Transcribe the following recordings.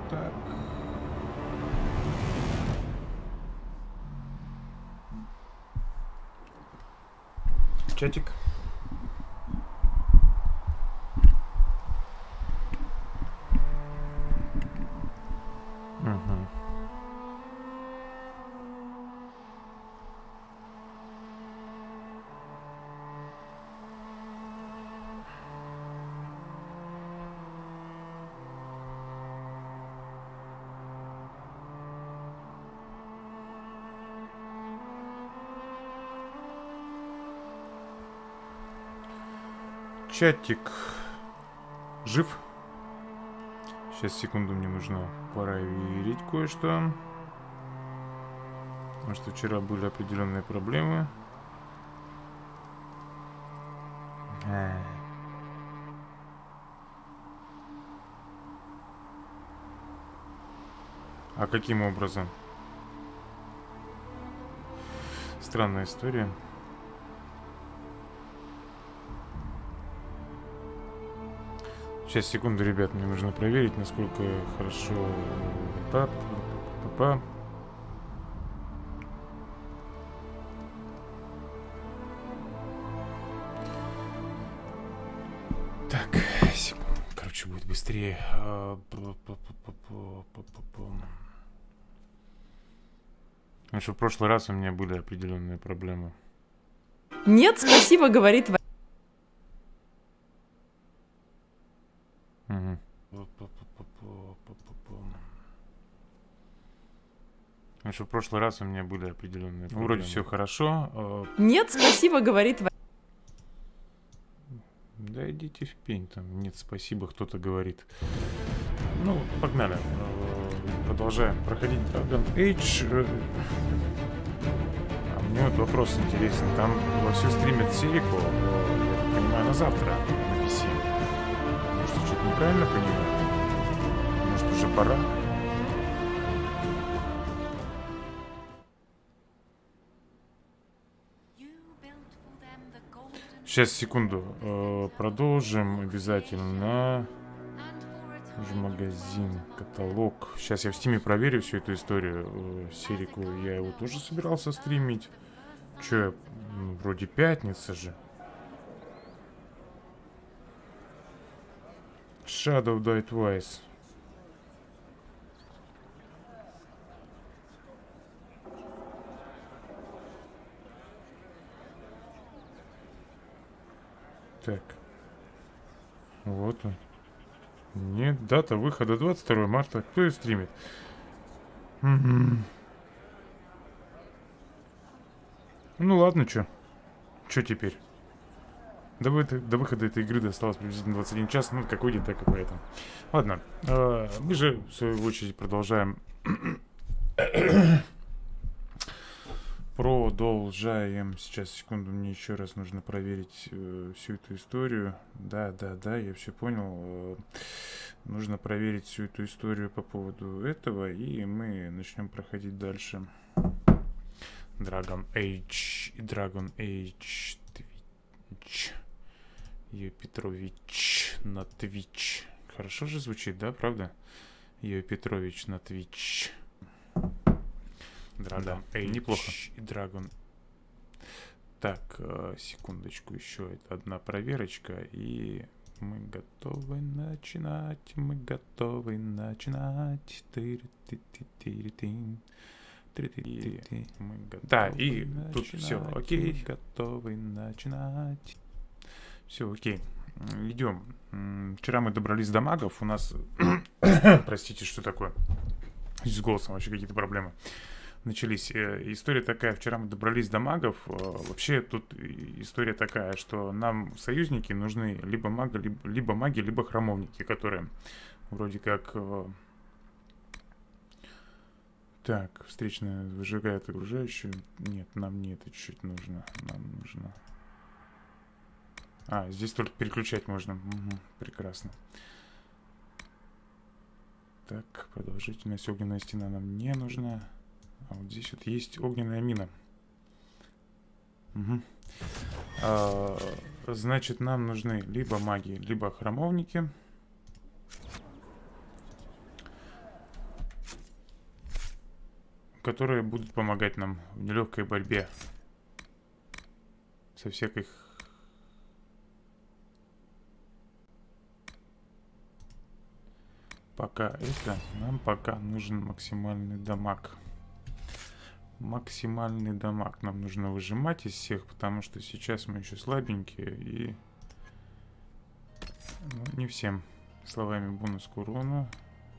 Так. Чатик. Угу. Чатик жив? Сейчас, секунду, мне нужно проверить кое-что. Потому что вчера были определенные проблемы. А каким образом? Странная история. Сейчас, секунду, ребят, мне нужно проверить, насколько хорошо. Так, короче, будет быстрее. Потому что в прошлый раз у меня были определенные проблемы. Нет, спасибо, говорит Ваня. Потому что в прошлый раз у меня были определенные проблемы. Вроде все хорошо. Нет, спасибо, говорит Ваня. Да идите в пень, там нет спасибо, кто-то говорит. Ну, погнали. Продолжаем проходить Dragon Age. А мне вот вопрос интересен. Там вовсю стримят Серику, я так понимаю, на завтра на PC. Может, я что-то неправильно понимаю? Может, уже пора? Сейчас, секунду. Продолжим обязательно. Магазин, каталог. Сейчас я в Стиме проверю всю эту историю. Серику я его тоже собирался стримить. Че, вроде пятница же. Shadow Die Twice. Так. Вот он. Нет, дата выхода 22 марта. Кто ее стримит? Ну ладно, чё? Чё теперь? До выхода этой игры осталось приблизительно 21 час. Ну, какой день, так и поэтому. Ладно. Мы же, в свою очередь, продолжаем... Продолжаем. Сейчас, секунду, мне еще раз нужно проверить всю эту историю. Да, я все понял. Нужно проверить всю эту историю по поводу этого, и мы начнем проходить дальше. Dragon Age. Twitch. Ее Петрович на Twitch. Хорошо же звучит, да, правда? Ее Петрович на Twitch. Dragon Age. Неплохо. Dragon. Так, секундочку, еще это одна проверочка, и мы готовы начинать. Да, и тут все окей. Готовы начинать. Все окей. Идем. Вчера мы добрались до магов. У нас, простите, что такое? С голосом вообще какие-то проблемы начались. История такая, вчера мы добрались до магов. Вообще тут история такая, что нам союзники нужны либо маги, либо храмовники, которые вроде как... Так, встречная выжигает окружающую. Нет, нам не это чуть-чуть нужно. Нам нужно... А, здесь только переключать можно. Угу, прекрасно. Так, продолжительность. Огненная стена нам не нужна. А вот здесь вот есть огненная мина. Угу. Значит, нам нужны либо маги, либо храмовники. которые будут помогать нам в нелегкой борьбе со всякой... Пока это, нам пока нужен максимальный дамаг. Максимальный дамаг нам нужно выжимать из всех, потому что сейчас мы еще слабенькие и... Ну, не всем словами бонус к урону.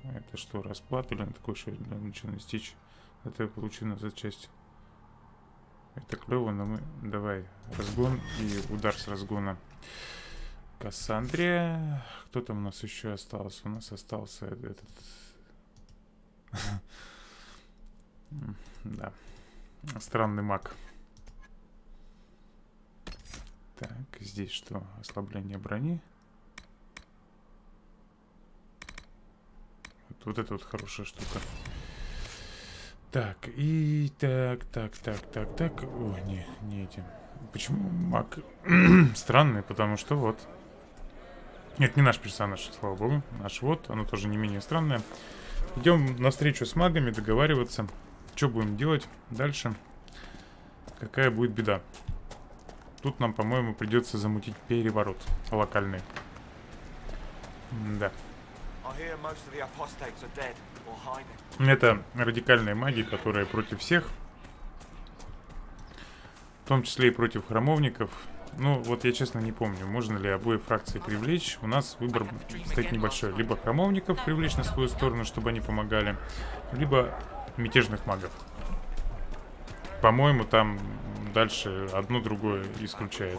Это что, расплата или такой, что для начала стич? Это я получил назад часть. Это клево, но мы... Давай, разгон и удар с разгона. Кассандрия. Кто там у нас еще остался? У нас остался этот... Да. Странный маг. Так, здесь что? Ослабление брони. Вот это вот хорошая штука. Так, и так. О, не этим. Почему маг странный? Потому что вот. Это не наш персонаж, слава богу. Наш вот, оно тоже не менее странное. Идем навстречу с магами, договариваться. Что будем делать дальше? Какая будет беда? Тут нам, по-моему, придется замутить переворот локальный. Да. Это радикальные маги, которые против всех. В том числе и против храмовников. Ну, вот я честно не помню, можно ли обои фракции привлечь. У нас выбор стоит небольшой. Либо храмовников привлечь на свою сторону, чтобы они помогали, либо мятежных магов. По-моему, там дальше одно другое исключает.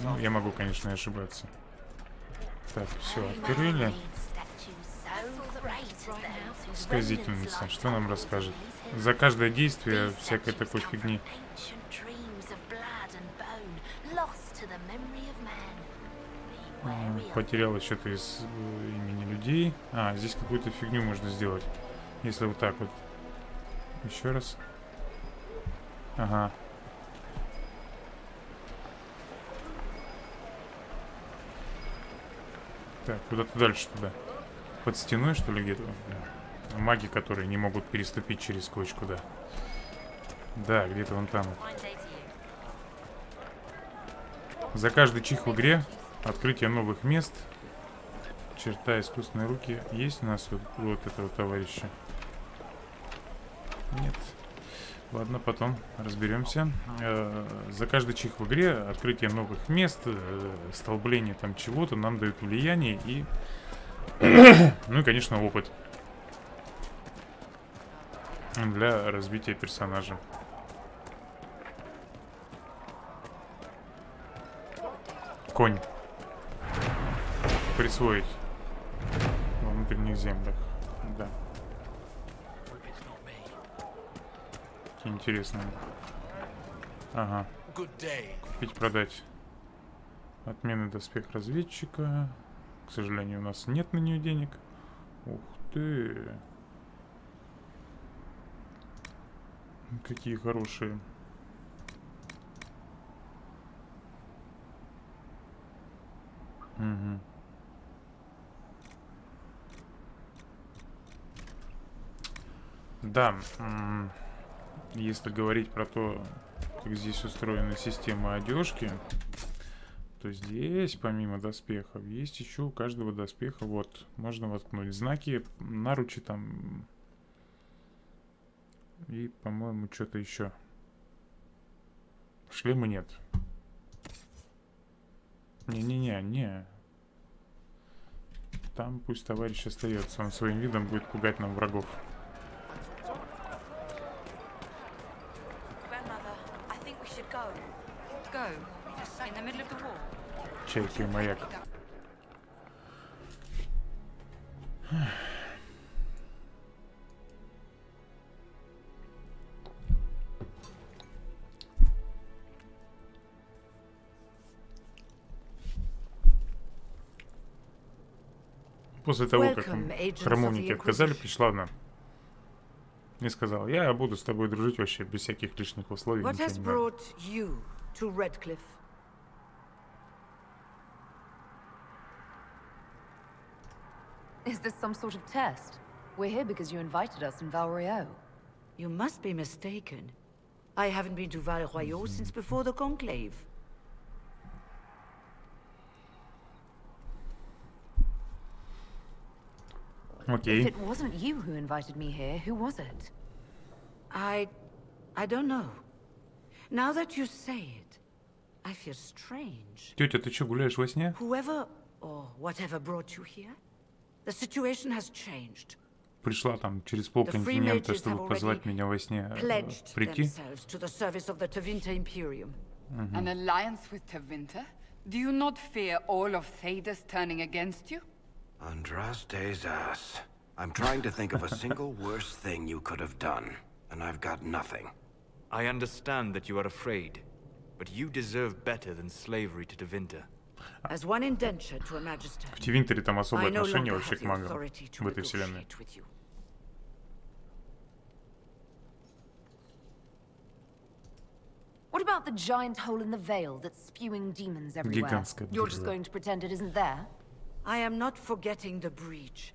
Ну, я могу, конечно, ошибаться. Так, все, открыли. Сказительница, что нам расскажет? За каждое действие всякой такой фигни. Потеряла что-то из имени людей. А, здесь какую-то фигню можно сделать. Если вот так вот. Еще раз. Ага. Так, куда-то дальше туда. Под стеной, что ли, где-то? Маги, которые не могут переступить через кочку, да. Да, где-то вон там. За каждый чих в игре открытие новых мест. Черта искусственной руки. Есть у нас вот этого товарища? Нет. Ладно, потом разберемся. За каждый чих в игре открытие новых мест, столбление там чего-то нам дают влияние и... ну и, конечно, опыт. Для развития персонажа. Конь. Присвоить. Во внутренних землях. Да. Интересно. Ага. Купить, продать. Отмена доспех разведчика. К сожалению, у нас нет на нее денег. Ух ты. Какие хорошие. Угу. Да. Если говорить про то, как здесь устроена система одежки, то здесь, помимо доспехов, есть еще у каждого доспеха, вот, можно воткнуть знаки, наручи там, и, по-моему, что-то еще. Шлема нет. Не. Там пусть товарищ остается, он своим видом будет пугать нам врагов. Чайка и маяк. После того, как храмовники отказали, пришла она и сказала: я буду с тобой дружить вообще без всяких лишних условий. Is this some sort of test? We're here because you invited us in Val-Royaux. You must be mistaken. I haven't been to Val-Royaux since before the Conclave. Окей. If it wasn't you who invited me here, who was it? I don't know. Now that you say it, I feel strange. Тетя, ты что, гуляешь во сне? Whoever or whatever brought you here, the situation has changed. Пришла там через полконтинента, чтобы позвать меня во сне прийти. To the service of the Tevinter Imperium. An alliance with Tevinter? Do you not fear all of Thedas turning against you? Andraste's ass. I'm trying to think of a single worse thing you could have done, and I've got nothing. I understand that you are afraid, but you deserve better than slavery to Tevinter. As one indentured to a magister, В Тевинтере там особое I no отношение longer вообще have к the магам authority to в этой вселенной. negotiate with you. What about the giant hole in the veil that's spewing demons everywhere? Гигантская You're just дыра. going to pretend it isn't there? I am not forgetting the breach,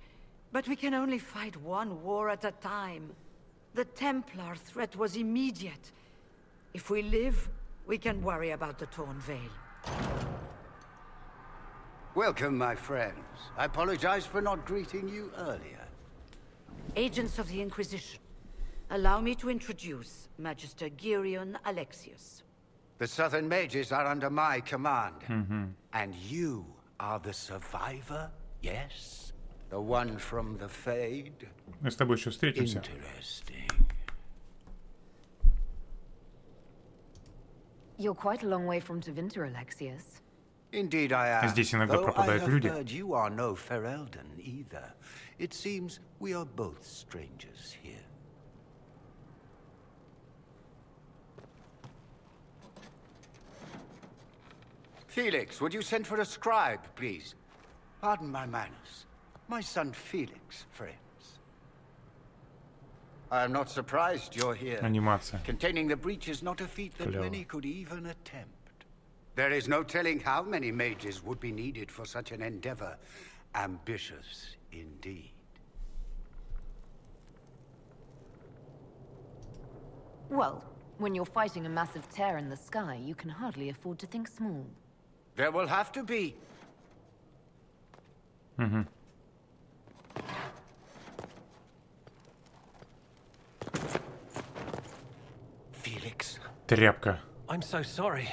but we can only fight one war at a time. The Templar threat was immediate. If we live, we can worry about the torn veil. Welcome, my friends. I apologize for not greeting you earlier. Agents of the Inquisition, allow me to introduce Magister Girion Alexius. The Southern Mages are under my command. And you are the survivor, yes? The one from the Fade? Мы с тобой еще встретимся. Interesting. You're quite a long way from Tevinter, Alexius. Indeed I am. Здесь иногда Though I пропадают have люди. heard you are no Ferelden either. It seems we are both strangers here. Felix, would you send for a scribe, please? Pardon my manners. My son Felix, friends. I am not surprised you're here. Анимация. Containing the breach is not a feat that many could even attempt. There is no telling how many mages would be needed for such an endeavor. Ambitious, indeed. Well, when you're fighting a massive tear in the sky, you can hardly afford to think small. There will have to be. Felix. Тряпка. I'm so sorry.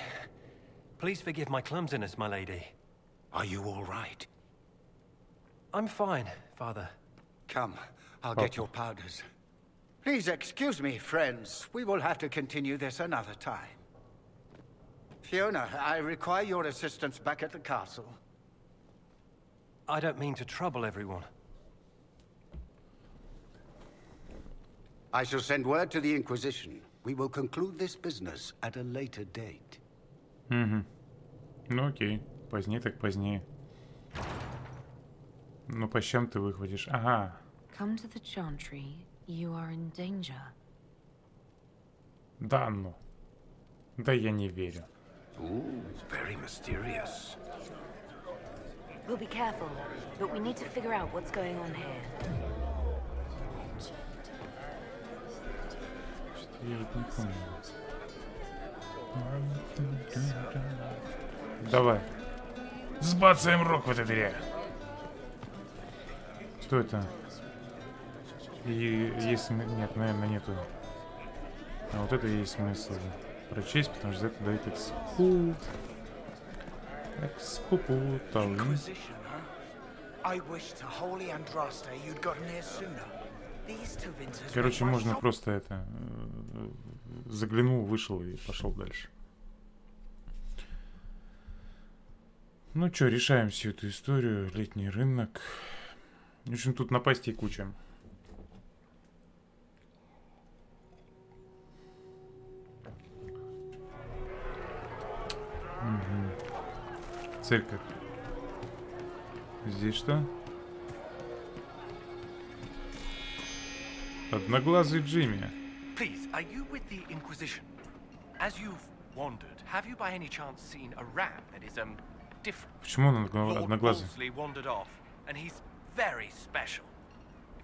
Please forgive my clumsiness, my lady. Are you all right? I'm fine, Father. Come, I'll get your powders. Please excuse me, friends. We will have to continue this another time. Fiona, I require your assistance back at the castle. I don't mean to trouble everyone. I shall send word to the Inquisition. We will conclude this business at a later date. Ну окей. Позднее так позднее. Ну по щам ты выхватишь. Ага. Come to the chantry. You are in danger. Да ну. Да я не верю. Ooh, very mysterious. We'll be careful, but we need to figure out what's going on here. Я вот не помню. Давай. Сбацаем рог в этой дыре. Что это? И есть... Нет, наверное, нету. А вот это и есть смысл прочесть, потому что это дает экспу. Inquisition, huh? I wish to holy Andraste you'd gotten here sooner. These two Vinters. Короче, можно просто это... Заглянул, вышел и пошел дальше. Ну чё, решаем всю эту историю. Летний рынок. В общем, тут напастей куча. Церковь. Здесь что? Одноглазый Джимми. Please, are you with the Inquisition? As you've wandered, have you by any chance seen a ram that is, different? Почему он Lord одноглазый? Wolseley wandered off, and he's very special.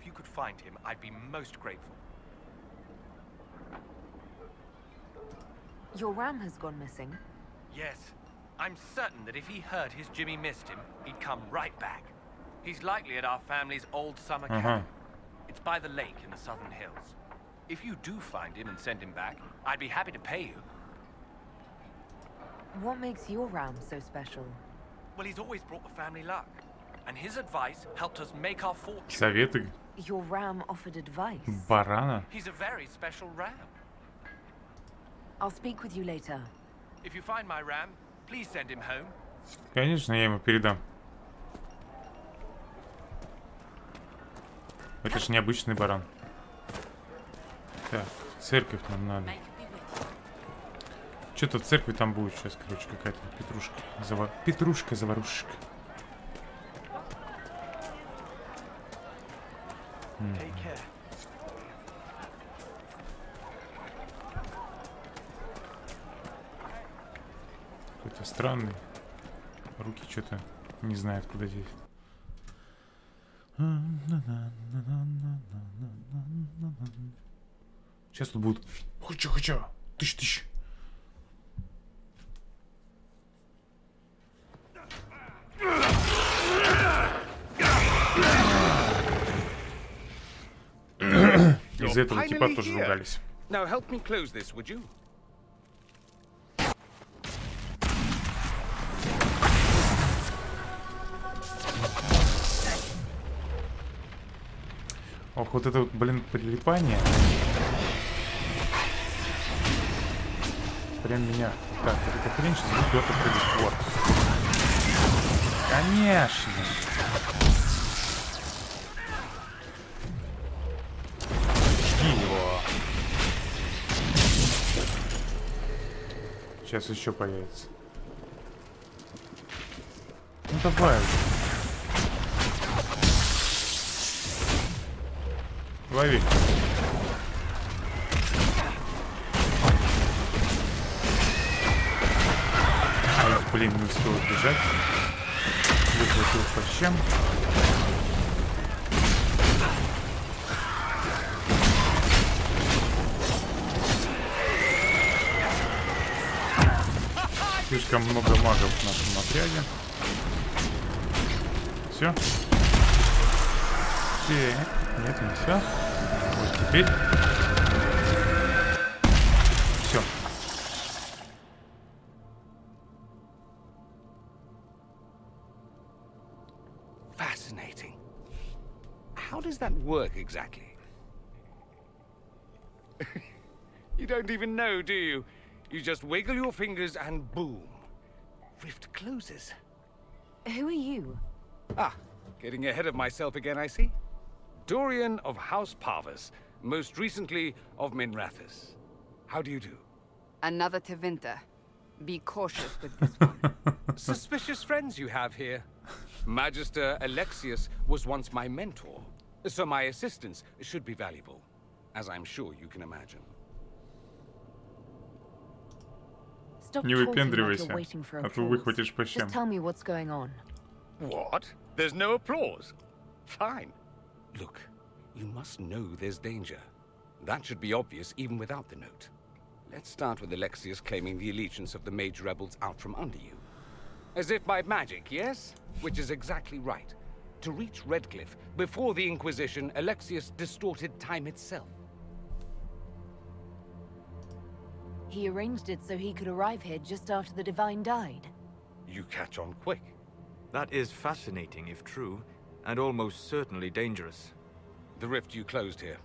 If you could find him, I'd be most grateful. Your ram has gone missing. Yes. I'm certain that if he heard his Jimmy missed him, he'd come right back. He's likely at our family's old summer cabin. It's by the lake in the southern hills. If you do find him and send him back, I'd be happy to pay you. What makes your ram so special? Well, he's always brought the family luck. And his advice helped us make our fortune. Советы. Your ram offered advice. Барана. He's a very special ram. I'll speak with you later. If you find my ram, please send him home. Конечно, я ему передам. Это ж необычный баран. Так, церковь нам надо. Что-то в церкви там будет сейчас, короче, какая-то петрушка. Петрушка-заварушка. Какой-то странный. Руки что-то не знают, куда деть. Сейчас тут будут. Хуча-хуча. Тыщ-тыщ. Из-за этого типа тоже ругались. Now help me close this, would you? Ох, вот это вот, блин, прилипание. Прям меня. Так, вот эта хрень сейчас будет куда-то прыгать. Вот. Конечно. Жги его. Сейчас еще появится. Ну давай. Лови. Ай, блин, не успел убежать. Выхватил по щам. Слишком много магов в нашем отряде. Все. Нет, не все. Вот теперь. Все. Fascinating. How does that work exactly? You don't even know, do you? You just wiggle your fingers and boom. Rift closes. Who are you? Ah, getting ahead of myself again, I see. Dorian of House Parvus, most recently of Minrathous. How do you do? Another Tevinter. Be cautious with this one. Suspicious friends you have here. Magister Alexius was once my mentor, so my assistance should be valuable, as I'm sure you can imagine. Stop Не выпендривайся, talking like you're waiting for а то выхватишь по щам. Just tell me what's going on. What? There's no applause? Fine. Look, you must know there's danger. That should be obvious even without the note. Let's start with Alexius claiming the allegiance of the mage rebels out from under you. As if by magic, yes? Which is exactly right. To reach Redcliffe, before the Inquisition, Alexius distorted time itself. He arranged it so he could arrive here just after the Divine died. You catch on quick. That is fascinating if true, and almost certainly dangerous. The rift you closed here.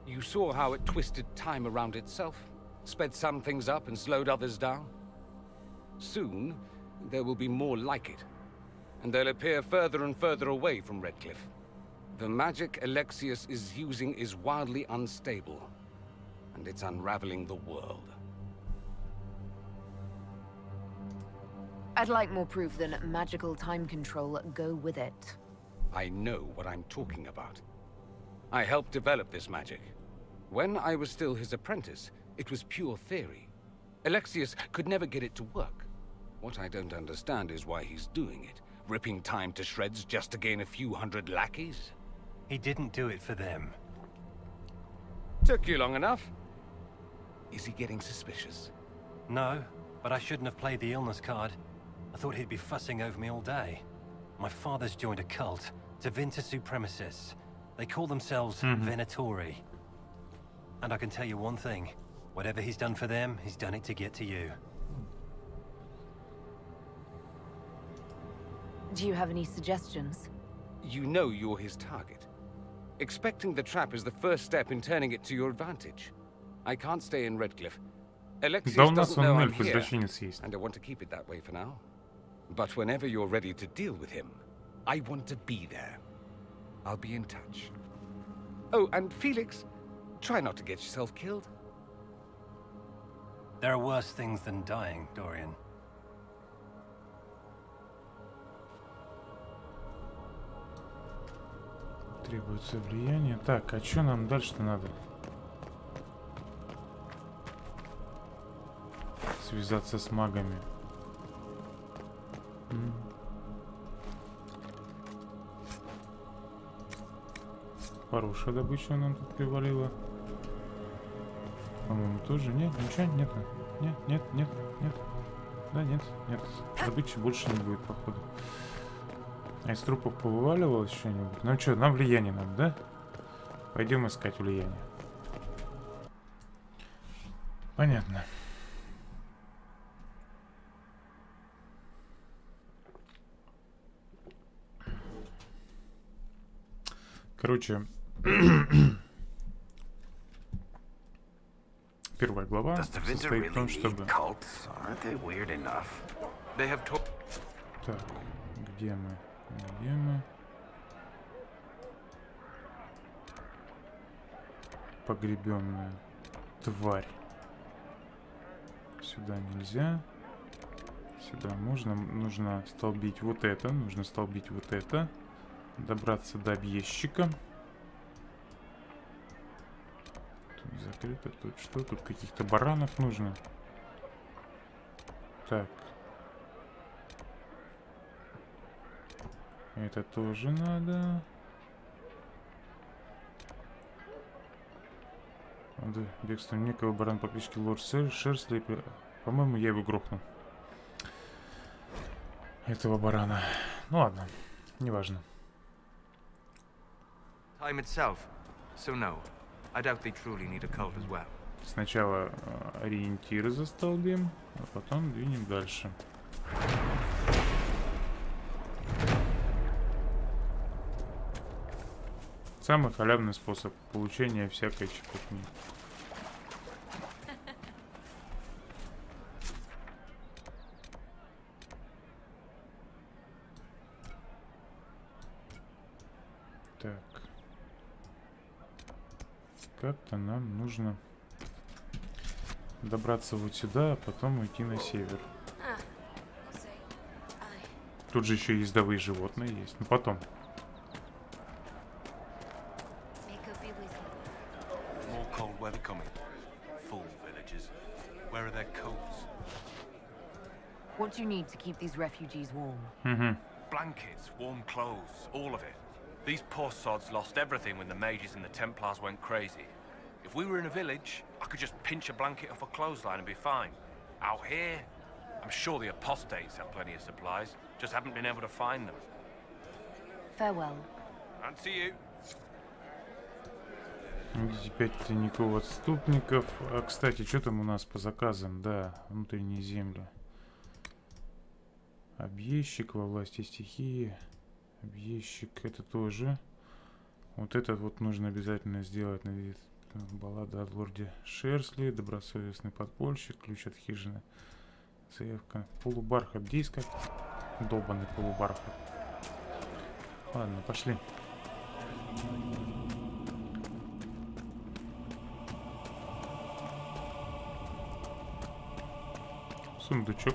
You saw how it twisted time around itself, sped some things up and slowed others down. Soon, there will be more like it, and they'll appear further and further away from Redcliffe. The magic Alexius is using is wildly unstable, and it's unraveling the world. I'd like more proof than magical time control go with it. I know what I'm talking about. I helped develop this magic. When I was still his apprentice, it was pure theory. Alexius could never get it to work. What I don't understand is why he's doing it, ripping time to shreds just to gain a few hundred lackeys. He didn't do it for them. Took you long enough. Is he getting suspicious? No, but I shouldn't have played the illness card. I thought he'd be fussing over me all day. My father's joined a cult, Tevinter Supremacists. They call themselves Venatori. And I can tell you one thing. Whatever he's done for them, he's done it to get to you. Do you have any suggestions? You know you're his target. Expecting the trap is the first step in turning it to your advantage. I can't stay in Redcliffe. Alexius doesn't know I'm here, and I want to keep it that way for now. But whenever you're ready to deal with him, I want to be there. I'll be in touch. Oh, and Felix, try not to get yourself killed. There are worse things than dying, Dorian. Требуется влияние. Так, а что нам дальше-то надо? Связаться с магами. Хорошая добыча нам тут привалила. По-моему, тоже. Нет, ничего нету. Нет. Да, нет. Добычи больше не будет, походу. А из трупов повываливалось что-нибудь? Ну что, нам влияние надо, да? Пойдем искать влияние. Понятно. Короче, первая глава состоит в том, чтобы... Так, где мы? Погребенная тварь. Сюда нельзя. Сюда можно. Нужно столбить вот это. Нужно столбить вот это. Добраться до объездчика. Тут закрыто. Тут что? Тут каких-то баранов нужно. Так. Это тоже надо. Да, бегство некого баран по кличке Лорд Шерсли. По-моему, я его грохнул. Этого барана. Ну ладно, неважно. Сначала ориентиры застолбим, а потом двинем дальше. Самый халявный способ получения всякой чепухни. Так. Как-то нам нужно добраться вот сюда, а потом уйти на север. Тут же еще ездовые животные есть. Ну потом. What do you need to keep these refugees warm? Blankets, warm clothes, all of it. These poor sods lost everything when the mages and the Templars went crazy. If we were in a village, I could just pinch a blanket off a clothesline and be fine. Out here, I'm sure the apostates have plenty of supplies, just haven't been able to find them. Farewell. And to you. Видите, 5 тайников отступников. А, кстати, что там у нас по заказам? Да, внутренние земли. Объездчик во власти стихии. Объездчик, это тоже. Вот этот вот нужно обязательно сделать. Баллада о лорде Шерсли. Добросовестный подпольщик. Ключ от хижины. Заявка. Полубархат. Где искать? Долбанный полубархат. Ладно, пошли. Сундучок.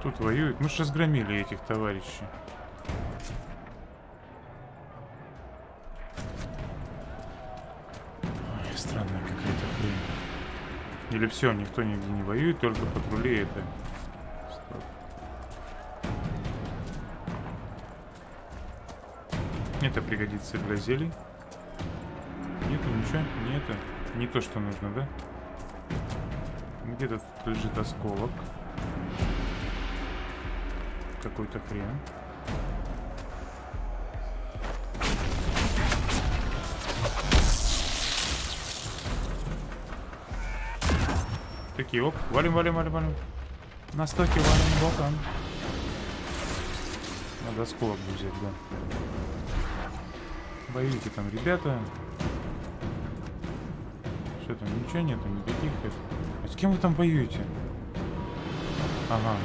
Тут воюют. Мы же разгромили этих товарищей. Ой, странная какая-то хрень. Или все, никто нигде не воюет, только патрули это. Стоп. Это пригодится для зелий. Нету ничего? Нету. Не то, что нужно, да? Где-то тут лежит осколок. Какой-то хрен. Такие, оп, валим. На стоке валим боком. Надо осколок взять, да. Воюйте там, ребята. Что там, ничего нету, никаких. А с кем вы там воюете? Ага.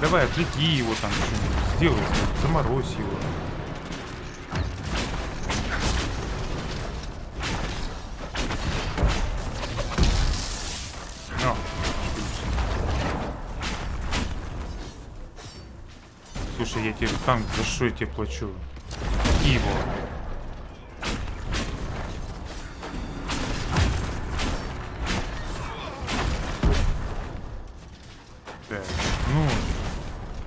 Давай, отвлеки его там, что-нибудь сделай, заморозь его. Но. Слушай, я тебе танк, за что я тебе плачу? Отвлеки его. Так, ну...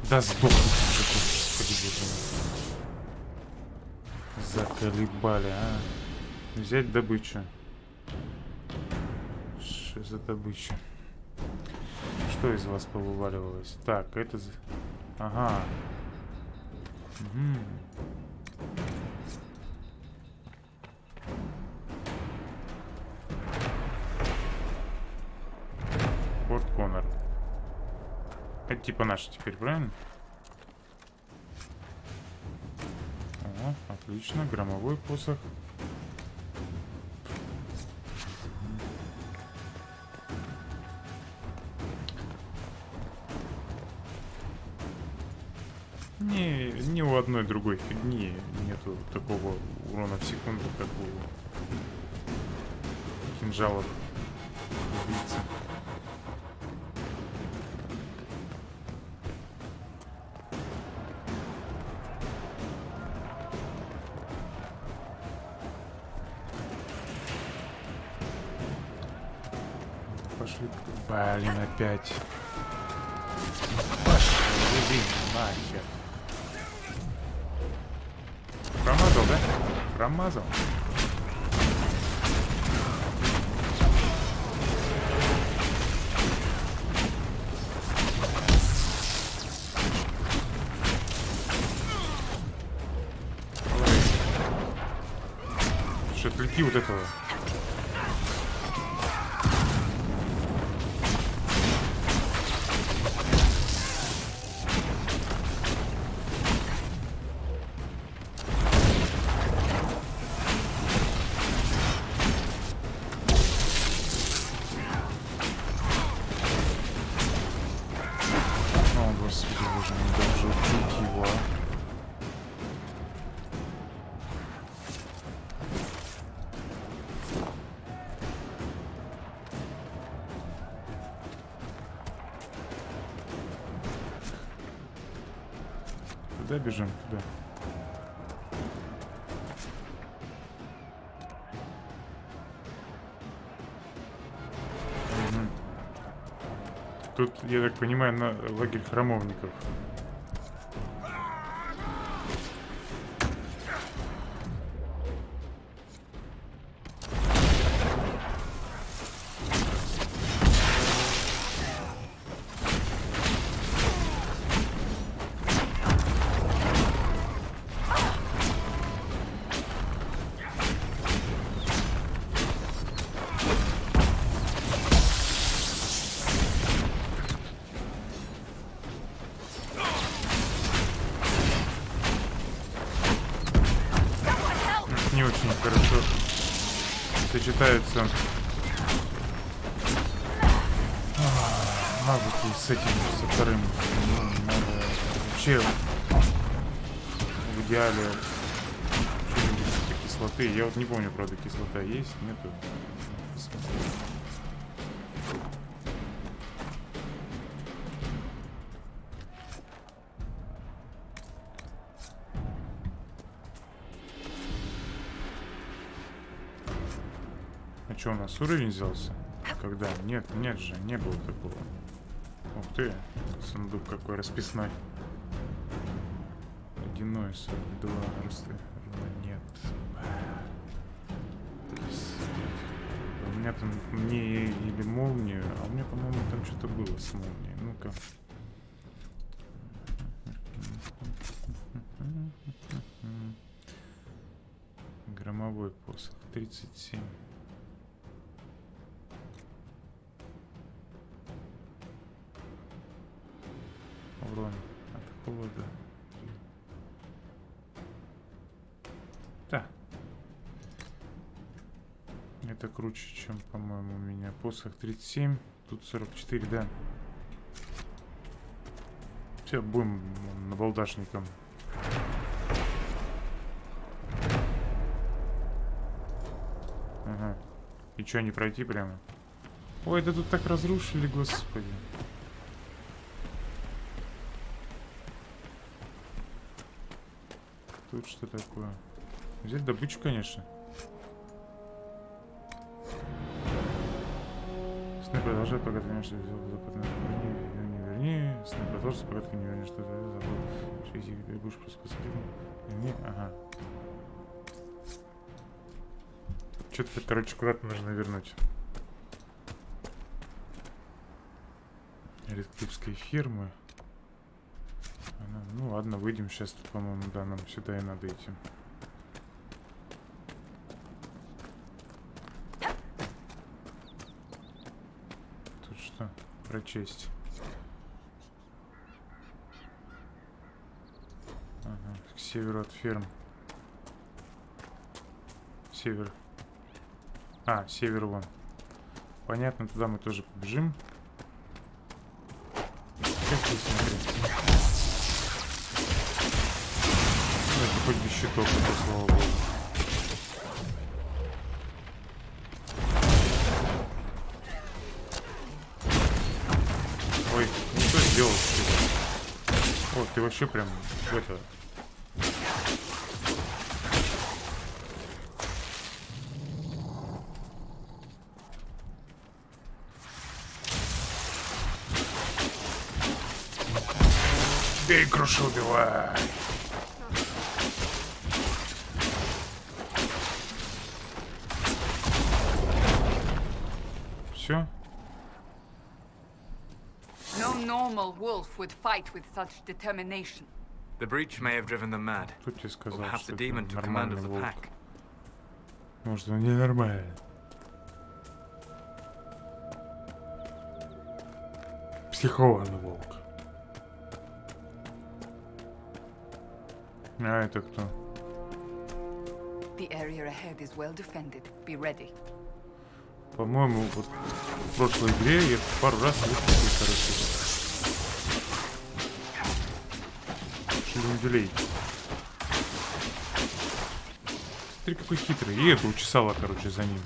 Да сдохнуть уже, господи боже мой. Заколебали, а. Взять добычу. Что за добыча? Что из вас повываливалось? Так, это... Ага. Угу. Форт Коннор. Это типа наши теперь, правильно? О, отлично, громовой посох. Ни у одной другой фигни нету такого урона в секунду, как у кинжалов убийцы. Пошли, блин, опять. Пошли, нахер. Промазал, да? Промазал. Что, отвлеки вот этого. Куда бежим? Куда? Угу. Тут, я так понимаю, на лагерь храмовников. Не очень хорошо сочетаются навыки с этим, со вторым. Надо вообще в идеале что-нибудь типа кислоты. Я вот не помню, правда, кислота есть, нету. А что, у нас уровень взялся? Когда? Нет, нет же, не было такого. Ух ты, сундук какой расписной. Ледяной 42 нет. У меня там мне или молнию, а у меня, по-моему, там что-то было с молнией. Ну-ка. Громовой посох 37. Урон от холода. Да. Это круче, чем, по-моему, у меня посох 37. Тут 44, да. Все, будем набалдашником. Ага. И что, не пройти прямо? Ой, да тут так разрушили, господи. Тут что такое? Взять добычу, конечно. Сны продолжают, пока ты не что взял западное. Верни. Сны продолжат, пока ты не вернешь что-то. Забыл. Если ты будешь просто посмотреть. Верни. Ага. Что-то, короче, куда-то нужно вернуть. Редклипской фермы. Ну ладно, выйдем сейчас, по-моему, да, нам сюда и надо идти. Тут что? Прочесть. Ага, к северу от ферм. Север. А, север вон. Понятно, туда мы тоже побежим. Как здесь смотреть? Это хоть без щитов, это, слава богу. Ой, ну что сделал ты? О, ты вообще прям это... Бей, круши, убивай! Все? No normal wolf would fight with such determination. The breach may have driven them mad. Кто тебе сказал, Perhaps что the это demon took command нормальный of the волк? pack. Может, он ненормальный. Психованный волк. А это кто? The area ahead is well defended. Be ready. По-моему, вот в прошлой игре я пару раз выпустил, короче. Шелюнделей. Смотри, какой хитрый. И это учесала, короче, за ним.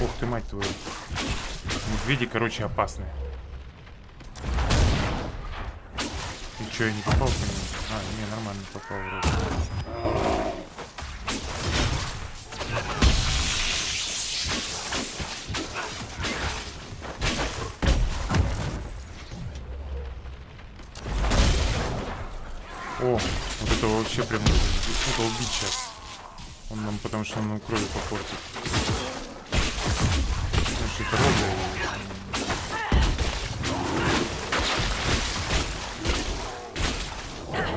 Ох ты, мать твою. Медведи, короче, опасные. И чё, я не попал по нему? А, не, нормально попал вроде. О, вот это вообще прям надо убить сейчас. Он нам, потому что он нам крови попортит. Значит, рога.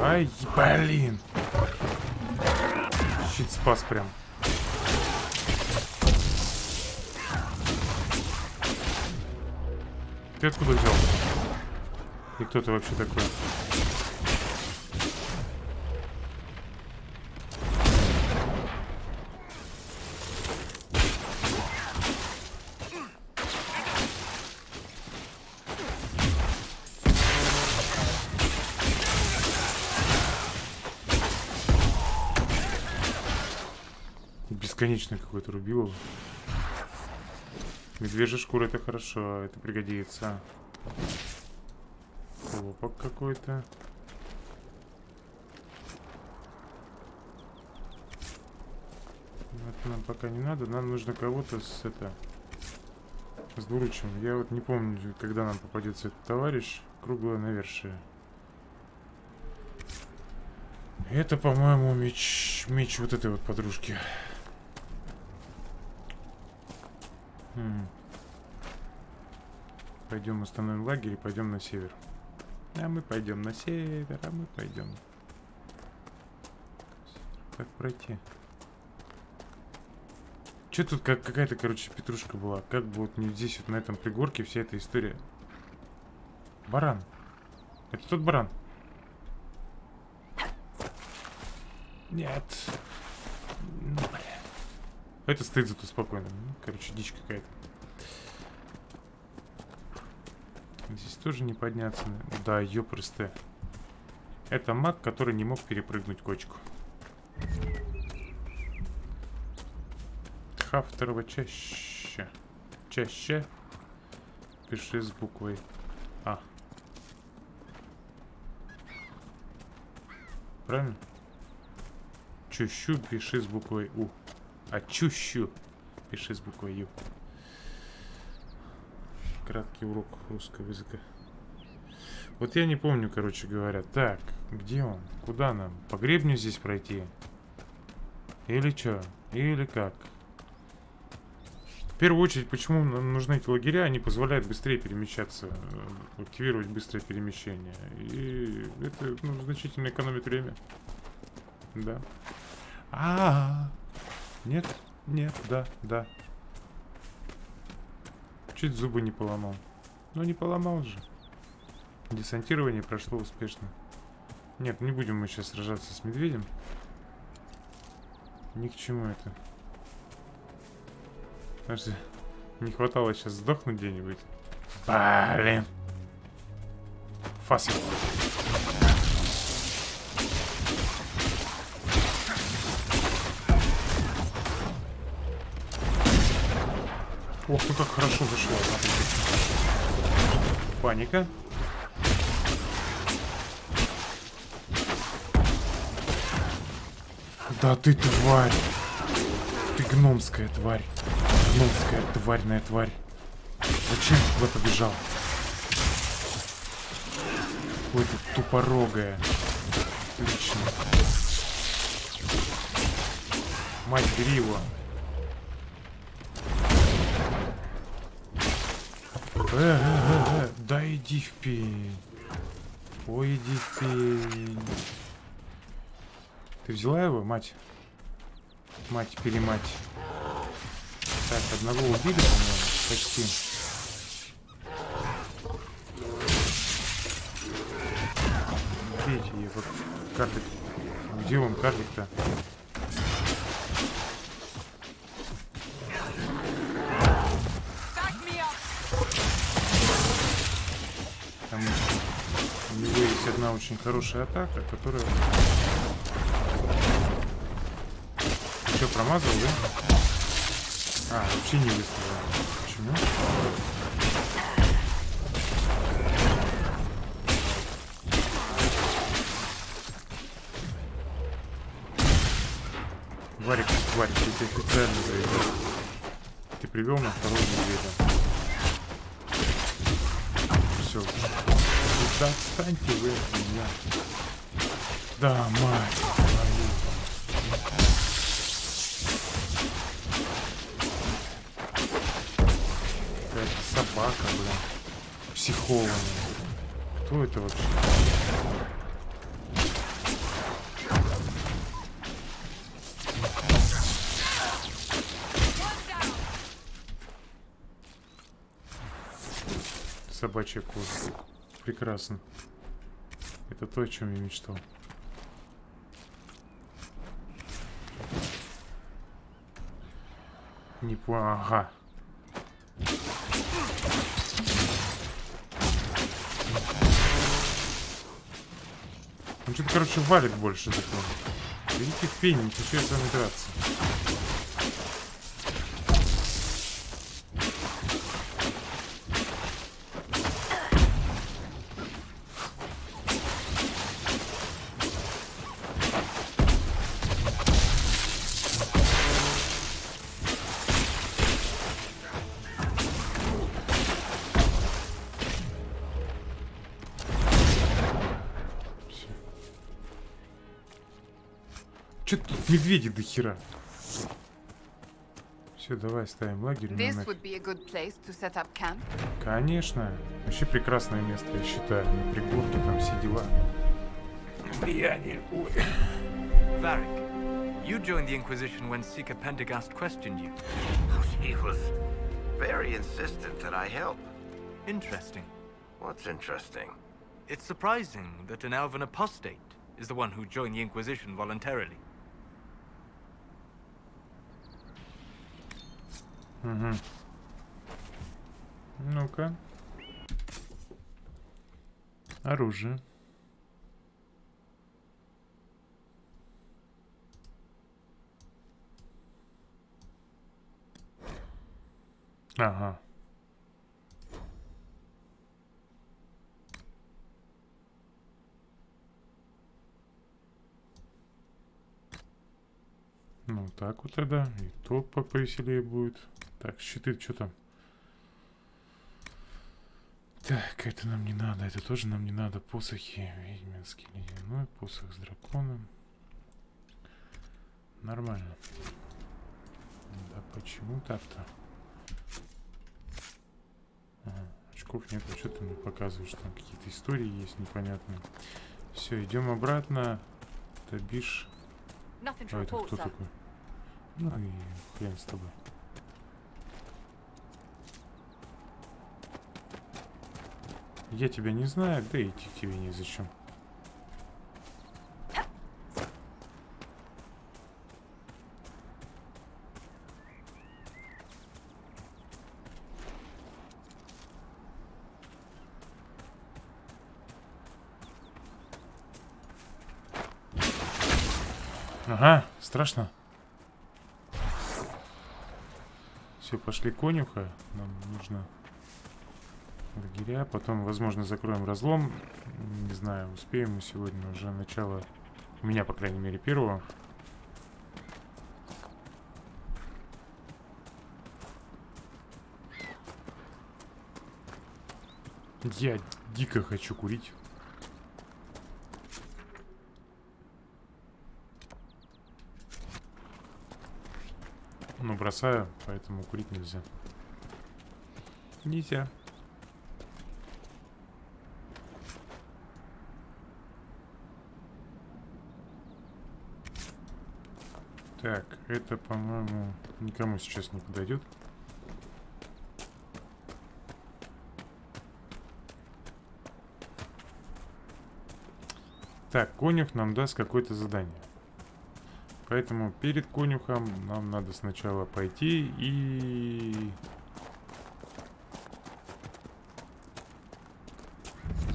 Ай, блин. Щит спас прям. Ты откуда взял? И кто ты вообще такой? бесконечное какое-то рубилово. Медвежья шкура это хорошо, это пригодится. Хлопок какой-то. Это нам пока не надо. Нам нужно кого-то с двуручим. Я вот не помню, когда нам попадется этот товарищ. Круглое навершие. Это, по-моему, меч вот этой вот подружки. Пойдем установим лагерь и пойдем на север. А мы пойдем на север, а мы пойдем. Как пройти? Че тут какая-то, короче, петрушка была? Как бы вот не здесь, вот на этом пригорке вся эта история. Баран. Это тот баран? Нет. Ну, блин. Это стоит зато спокойно. Короче, дичь какая-то. Здесь тоже не подняться. Да, ёпрсты. Это маг, который не мог перепрыгнуть кочку. Тха второго чаще. Чаще. Пиши с буквой А. Правильно? Чущу пиши с буквой У. А чущу пиши с буквой Ю. Краткий урок русского языка. Вот я не помню, короче говоря. Так, где он? Куда нам? По гребню здесь пройти? Или что? Или как? В первую очередь, почему нам нужны эти лагеря? Они позволяют быстрее перемещаться, активировать быстрое перемещение. И это, ну, значительно экономит время. Да. Нет, нет, да. Чуть зубы не поломал. Ну, не поломал же. Десантирование прошло успешно. Нет, не будем мы сейчас сражаться с медведем. Ни к чему это. Потому что не хватало сейчас сдохнуть где-нибудь. Блин. Фасик. Ох, ну как хорошо зашло. Паника. Да ты тварь. Ты гномская тварь. Гномская тварная тварь. Зачем ты туда побежал? Ой, ты тупорогая. Отлично. Мать, бери его. Да иди в пень. Ой, иди в пень. Ты взяла его, мать? Мать-перемать. Так, одного убили, по-моему, почти. Бейте ее, вот карлик. Где он, карлик-то? Потому что у него есть одна очень хорошая атака, которая... Ты что, промазал, да? Вообще не выставил. Почему? Варик, я тебе официально заявляю. Ты привел на второго медведя. Все. Да отстаньте вы от меня. Да, мать. Какая-то собака, блин. Психованная. Кто это вообще? Собачья кожа. Прекрасно. Это то, о чем я мечтал. Не понял. Ага. Он что-то, короче, валит больше такого. Идите в пень, не хочу я с вами драться. Чё тут медведи до хера? Все, давай ставим лагерь. Конечно. Вообще прекрасное место, я считаю. На пригорке там все дела. Влияние. Ой. Varric, you joined the Inquisition when Seeker Pendergast questioned you. He was very insistent that I help. Interesting. What's interesting? It's surprising that an elven apostate is the one who joined the Inquisition voluntarily. Угу. Ну-ка. Оружие. Ага. Ну, так вот тогда. И то повеселее будет. Так, щиты, что там? Так, это нам не надо. Это тоже нам не надо. Посохи. Ведьминский ледяной. Посох с драконом. Нормально. Да почему так-то? Ага, очков нет. А что ты мне показываешь? Там какие-то истории есть непонятные. Все, идем обратно. Табиш. А это кто такой? Ну и хрен с тобой. Я тебя не знаю, да и идти к тебе незачем. Ага, страшно. Все, пошли конюха. Нам нужно лагеря. Потом, возможно, закроем разлом. Не знаю, успеем мы сегодня уже начало. У меня, по крайней мере, первого. Я дико хочу курить. Ну, бросаю, поэтому курить нельзя. Нельзя. Так, это, по-моему, никому сейчас не подойдет. Так, конюх нам даст какое-то задание. Поэтому перед конюхом нам надо сначала пойти и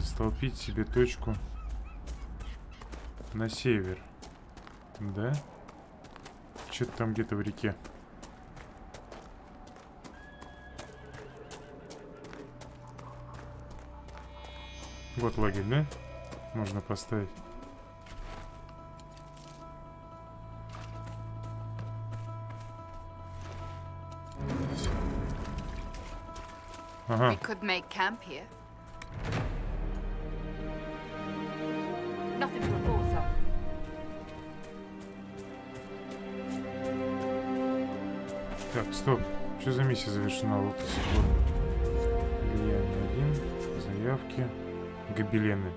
столпить себе точку на север. Да? Что-то там где-то в реке. Вот лагерь, да? Можно поставить. Ага. Так, стоп. Что за миссия завершена? Вот до сих пор. Влияние 1. Заявки. Гобелены.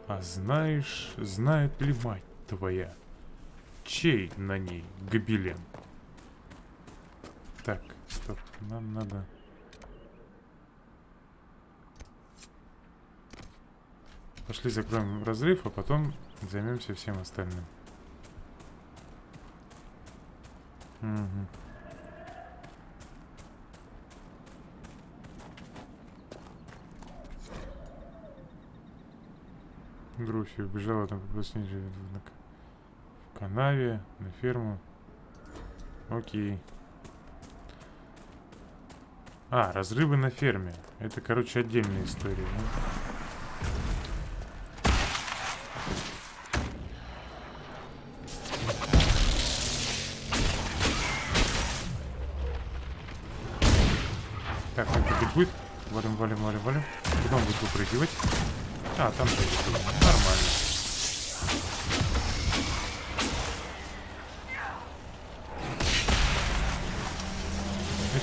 А знаешь, знает ли мать твоя, чей на ней гобелен? Так, стоп. Нам надо... Пошли закроем разрыв, а потом займемся всем остальным. Угу. Груфи убежала там в канаве, на ферму. Окей. А, разрывы на ферме. Это, короче, отдельная история. Да? Так, он теперь будет. Валим, валим, валим, валим. Куда он будет выпрыгивать? А, там же нормально.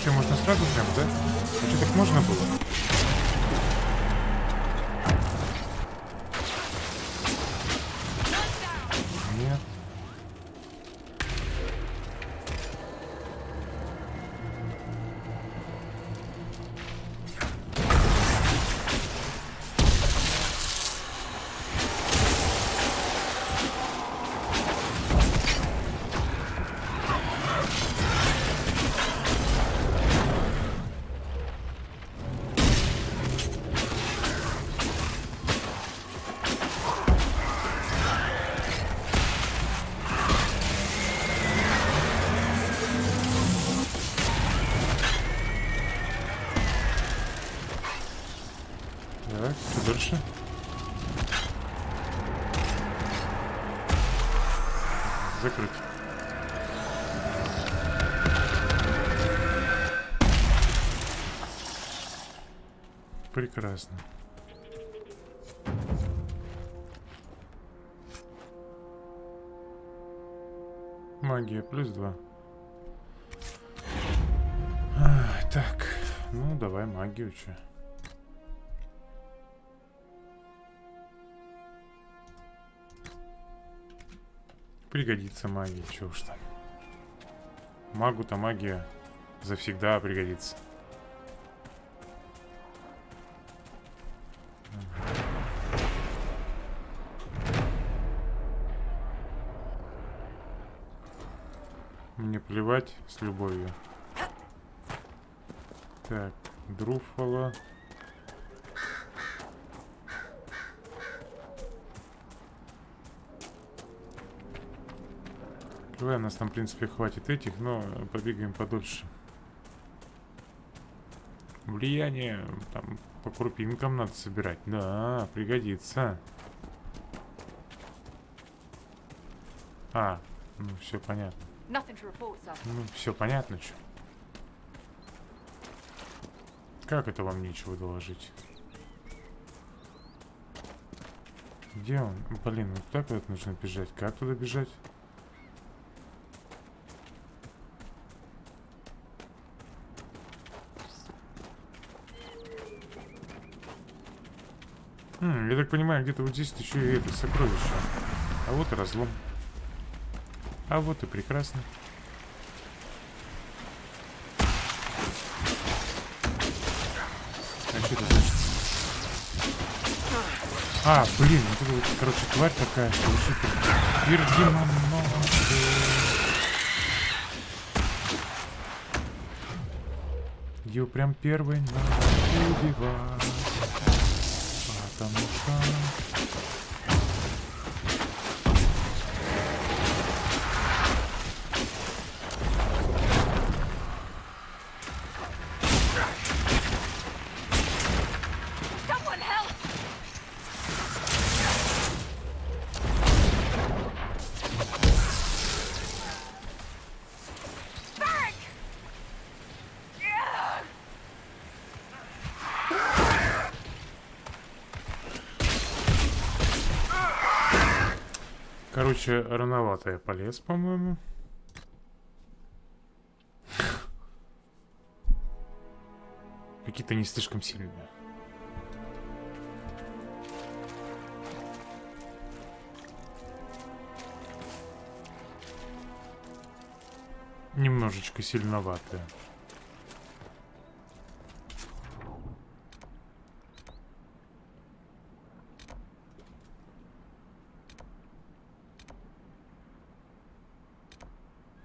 что, можно сразу прям, да? А что, так можно было? Нет. Так, что дальше? Закрыть. Прекрасно. Магия +2. Так, ну давай магию, чё. Пригодится магия, чё уж там. Магу-то магия завсегда пригодится. Мне плевать, с любовью. Так, Друффало. У нас там, в принципе, хватит этих, но побегаем подольше. Влияние там по крупинкам надо собирать. Да, пригодится. А, ну все понятно. Ну, все понятно, что. Как это вам нечего доложить? Где он? Блин, вот так вот нужно бежать. Как туда бежать? Я так понимаю, где-то вот здесь еще и это сокровище. А вот и разлом. А вот и прекрасно. А что это значит? А, блин, вот это вот, короче, тварь такая, что вообще ее прям первой надо убивать. Потому что... Короче, рановато я полез, по-моему. Какие-то не слишком сильные. Немножечко сильноватые.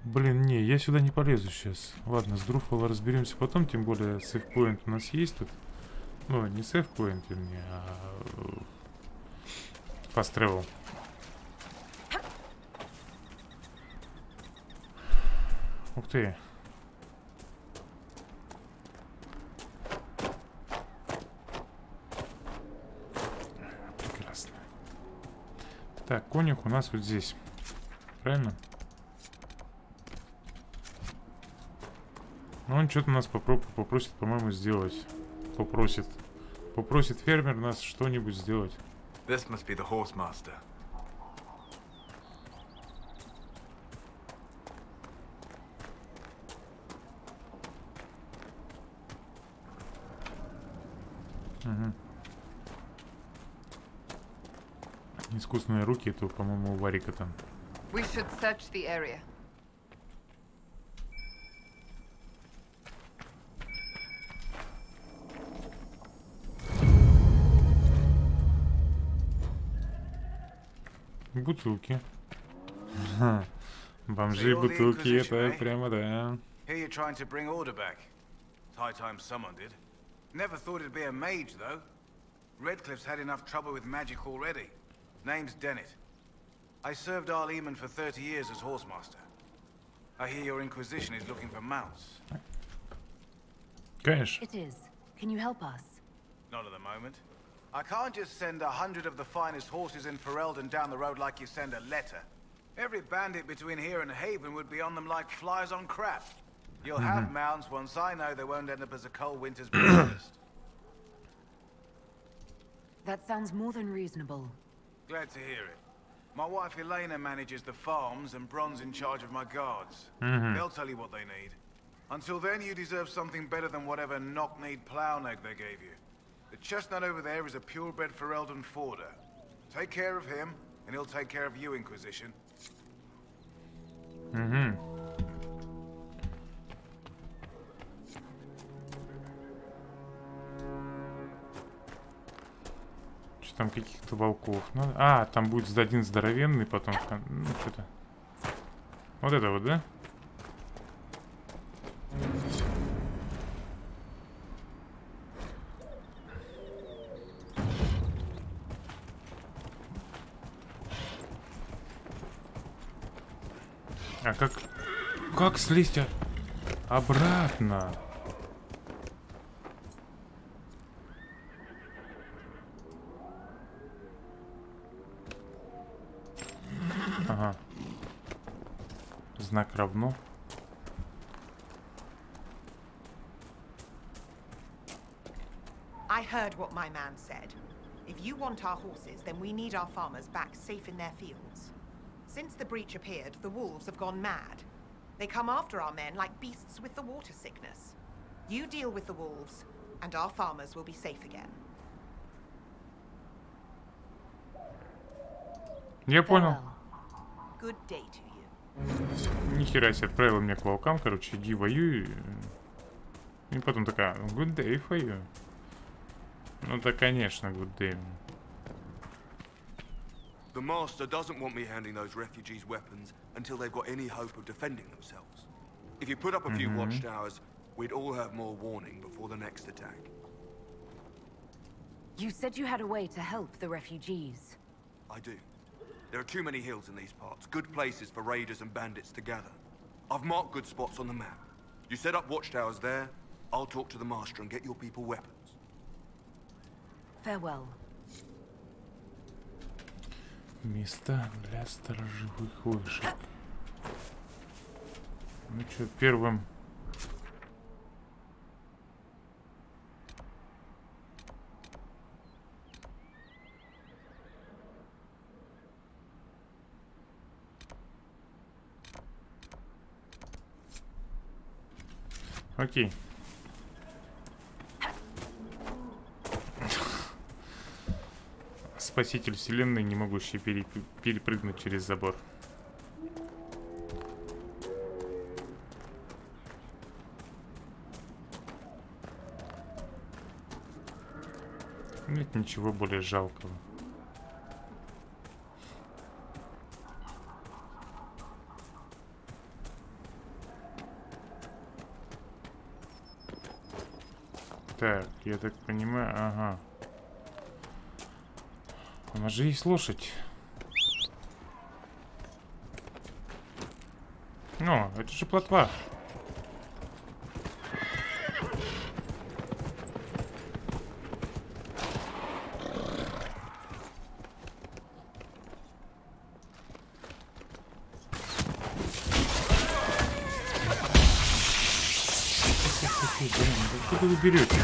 Блин, не, я сюда не полезу сейчас. Ладно, с Друффало разберемся потом, тем более сейфпоинт у нас есть тут. Ну, не сейфпоинт, вернее, а fast travel. Ух ты. Прекрасно. Так, конюх у нас вот здесь. Правильно? Ну, он что-то нас попросит, по-моему, сделать. Попросит фермер нас что-нибудь сделать. This must be the horse master. Искусственные руки, это, по-моему, у Варика там. We should search the area. Бутылки. Бомжи и бутылки, это прямо, да. Here you're trying to bring order back. It's high time someone did. Never thought it'd be a mage, though. Redcliffe's had enough trouble with magic already. Name's Dennett. I served Arl Eamon for 30 years as horsemaster. I hear your Inquisition is looking for mounts. Конечно. It is. Can you help us? Not at the moment. I can't just send 100 of the finest horses in Ferelden down the road like you send a letter. Every bandit between here and Haven would be on them like flies on crap. You'll have mounts once I know they won't end up as a cold winter's breakfast. That sounds more than reasonable. Glad to hear it. My wife Elena manages the farms and Bron's in charge of my guards. They'll tell you what they need. Until then, you deserve something better than whatever knock-kneed plow-neg they gave you. The chestnut over there is a purebred Ferelden forder. Take care of him, and he'll take care of you, Inquisition. Что там каких-то волков? Ну, а, там будет один здоровенный, потом... Ну, что-то... Вот это вот, да? А как слезть обратно? Ага. Знак равно. I heard what my man said. If you want our horses, then we need our farmers back safe in their fields. Since the breach appeared, the wolves have gone mad. They come after our men like beasts with the water sickness. You deal with the wolves, and our farmers will be safe again. Я понял. Good day to you. Нихера себе, отправила меня к волкам, короче, иди воюй. И потом такая, good day for you. Ну да, конечно, good day. The Master doesn't want me handing those refugees weapons until they've got any hope of defending themselves. If you put up a few watchtowers, we'd all have more warning before the next attack. You said you had a way to help the refugees. I do. There are too many hills in these parts, good places for raiders and bandits to gather. I've marked good spots on the map. You set up watchtowers there, I'll talk to the Master and get your people weapons. Farewell. Места для сторожевых вышек. Ну что, первым... Окей. Спаситель вселенной, не могущий перепрыгнуть через забор. Нет ничего более жалкого. Так, я так понимаю, ага. У нас же есть лошадь. Ну, это же плотва. Откуда вы берете?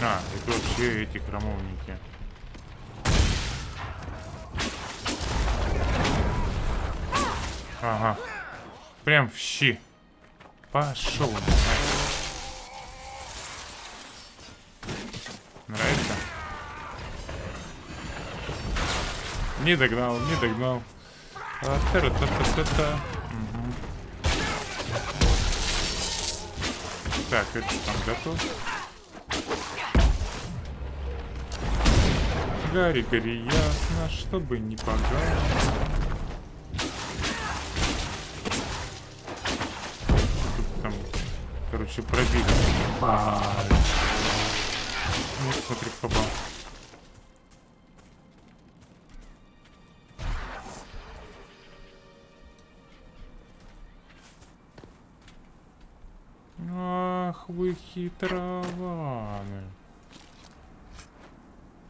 А, это вообще эти храмовники. Ага. Прям в щи. Пошел. Нравится? Не догнал, не догнал. Та-та-та-та-та-та. Угу. Так, это там готов. Гори, гори, ясно, чтобы не погано. Тут там, короче, пробили. Ну, смотри, попал. Ах, вы хитрованы.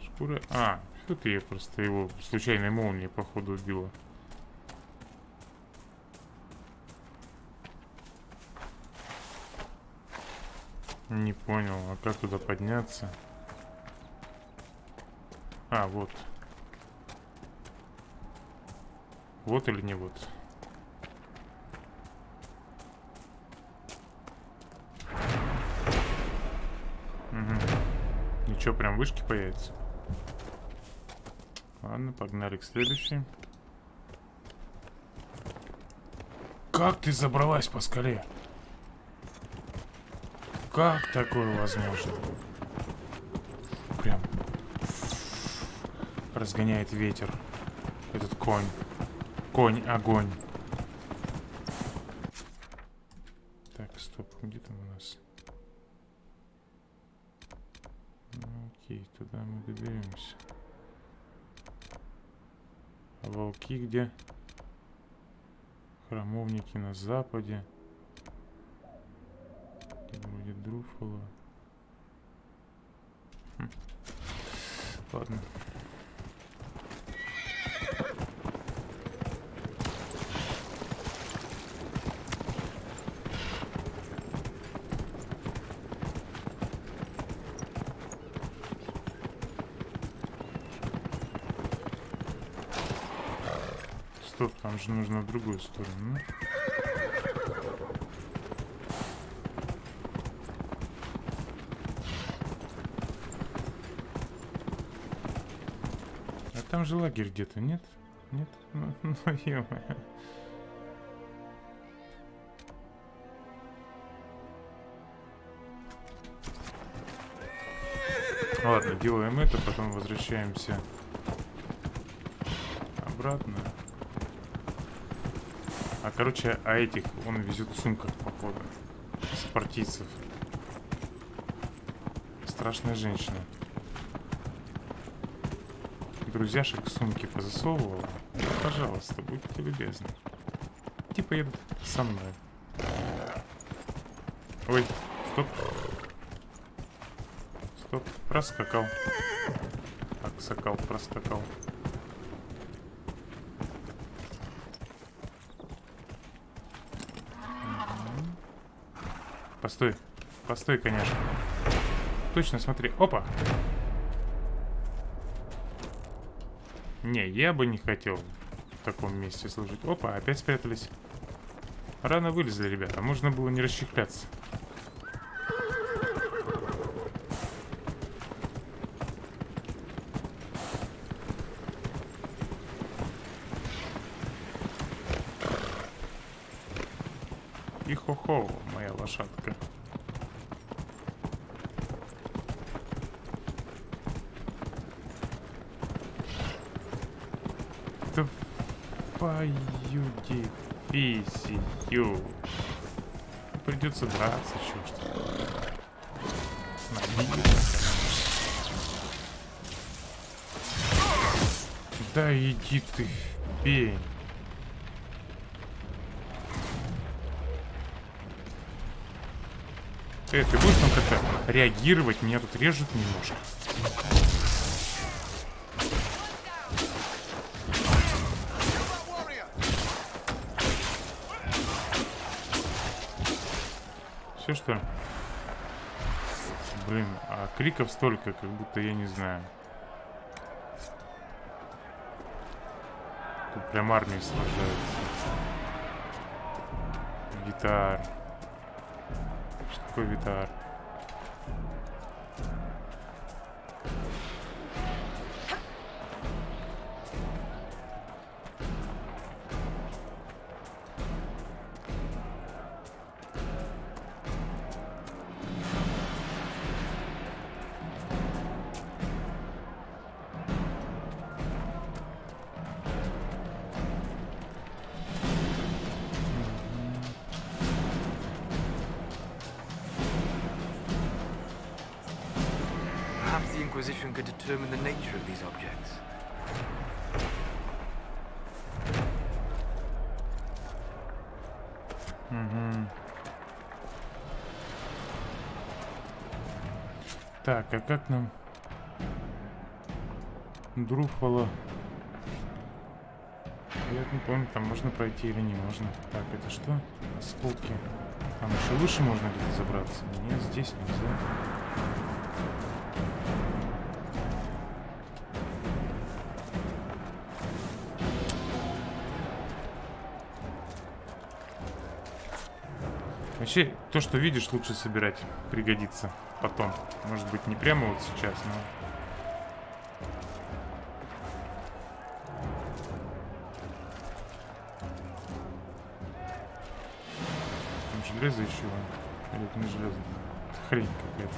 Шкура... А, что-то я просто его случайной молнией, походу, убила. Не понял, а как туда подняться? А, вот. Вот или не вот? Угу. Ничего, прям вышки появятся. Ладно, погнали к следующей. Как ты забралась по скале? Как такое возможно? Прям разгоняет ветер. Этот конь. Конь, огонь. Так, стоп, где там у нас? Окей, туда мы доберемся. А волки где? Храмовники на западе. Вроде Друффало. Ладно. Стоп, там же нужно в другую сторону. А там же лагерь где-то, нет? Нет? Ну ё-моё. Ладно, делаем это, потом возвращаемся обратно. А короче, а этих он везет в сумках, походу. Спартийцев. Страшная женщина. Друзьяшек в сумки позасовывала. Ну, пожалуйста, будьте любезны. Типа едут со мной. Ой, стоп. Стоп, проскакал. Аксакал, проскакал. Постой. Постой, конечно. Точно, смотри. Опа! Не, я бы не хотел в таком месте служить. Опа, опять спрятались. Рано вылезли, ребята. Можно было не расщепляться. И хо-хо, моя лошадка. Твою дивизию. Придется драться, черт. Да иди ты в пень. Ты будешь там как-то реагировать? Меня тут режут немножко. Все что ли? Блин, а криков столько, как будто я не знаю. Тут прям армия сражается. Гитар. Что такое витар? Perhaps the Inquisition could determine the nature of these objects. Так, а как нам Друфала? Я не помню, там можно пройти или не можно. Так, это что? Осколки. Там еще выше можно где-то забраться? Нет, здесь нельзя. Вообще, то, что видишь, лучше собирать. Пригодится потом. Может быть, не прямо вот сейчас, но... Там железо еще. Или это не железо? Это хрень какая-то.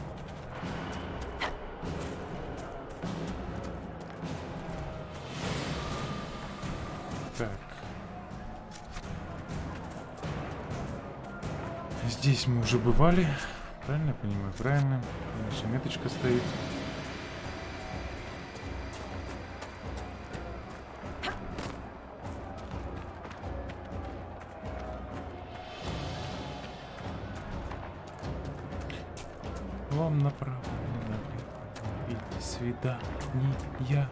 Так. Здесь мы уже бывали. Правильно я понимаю? Правильно. Наша меточка стоит. Вам направо, не налево. Видите, свидания.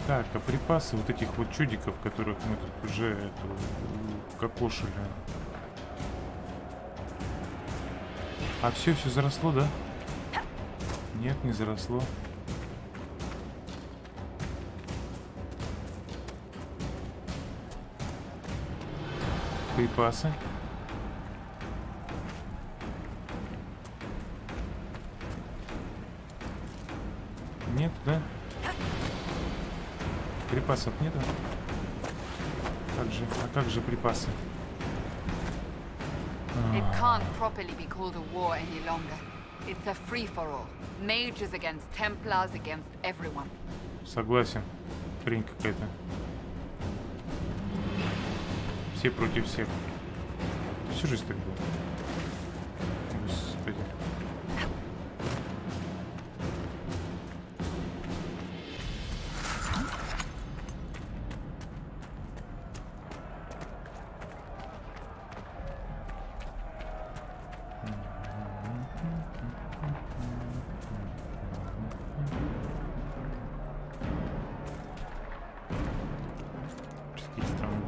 Так, а припасы вот этих вот чудиков, которых мы тут уже кокошили. А все заросло, да? Нет, не заросло. Припасы. Нет, да? Припасов нету? Как же припасы? It can't properly be called a war any longer. It's a free-for-all. Mages against Templars against everyone. Согласен. Хрень какая-то. Все против всех. Всю жизнь так было. Господи.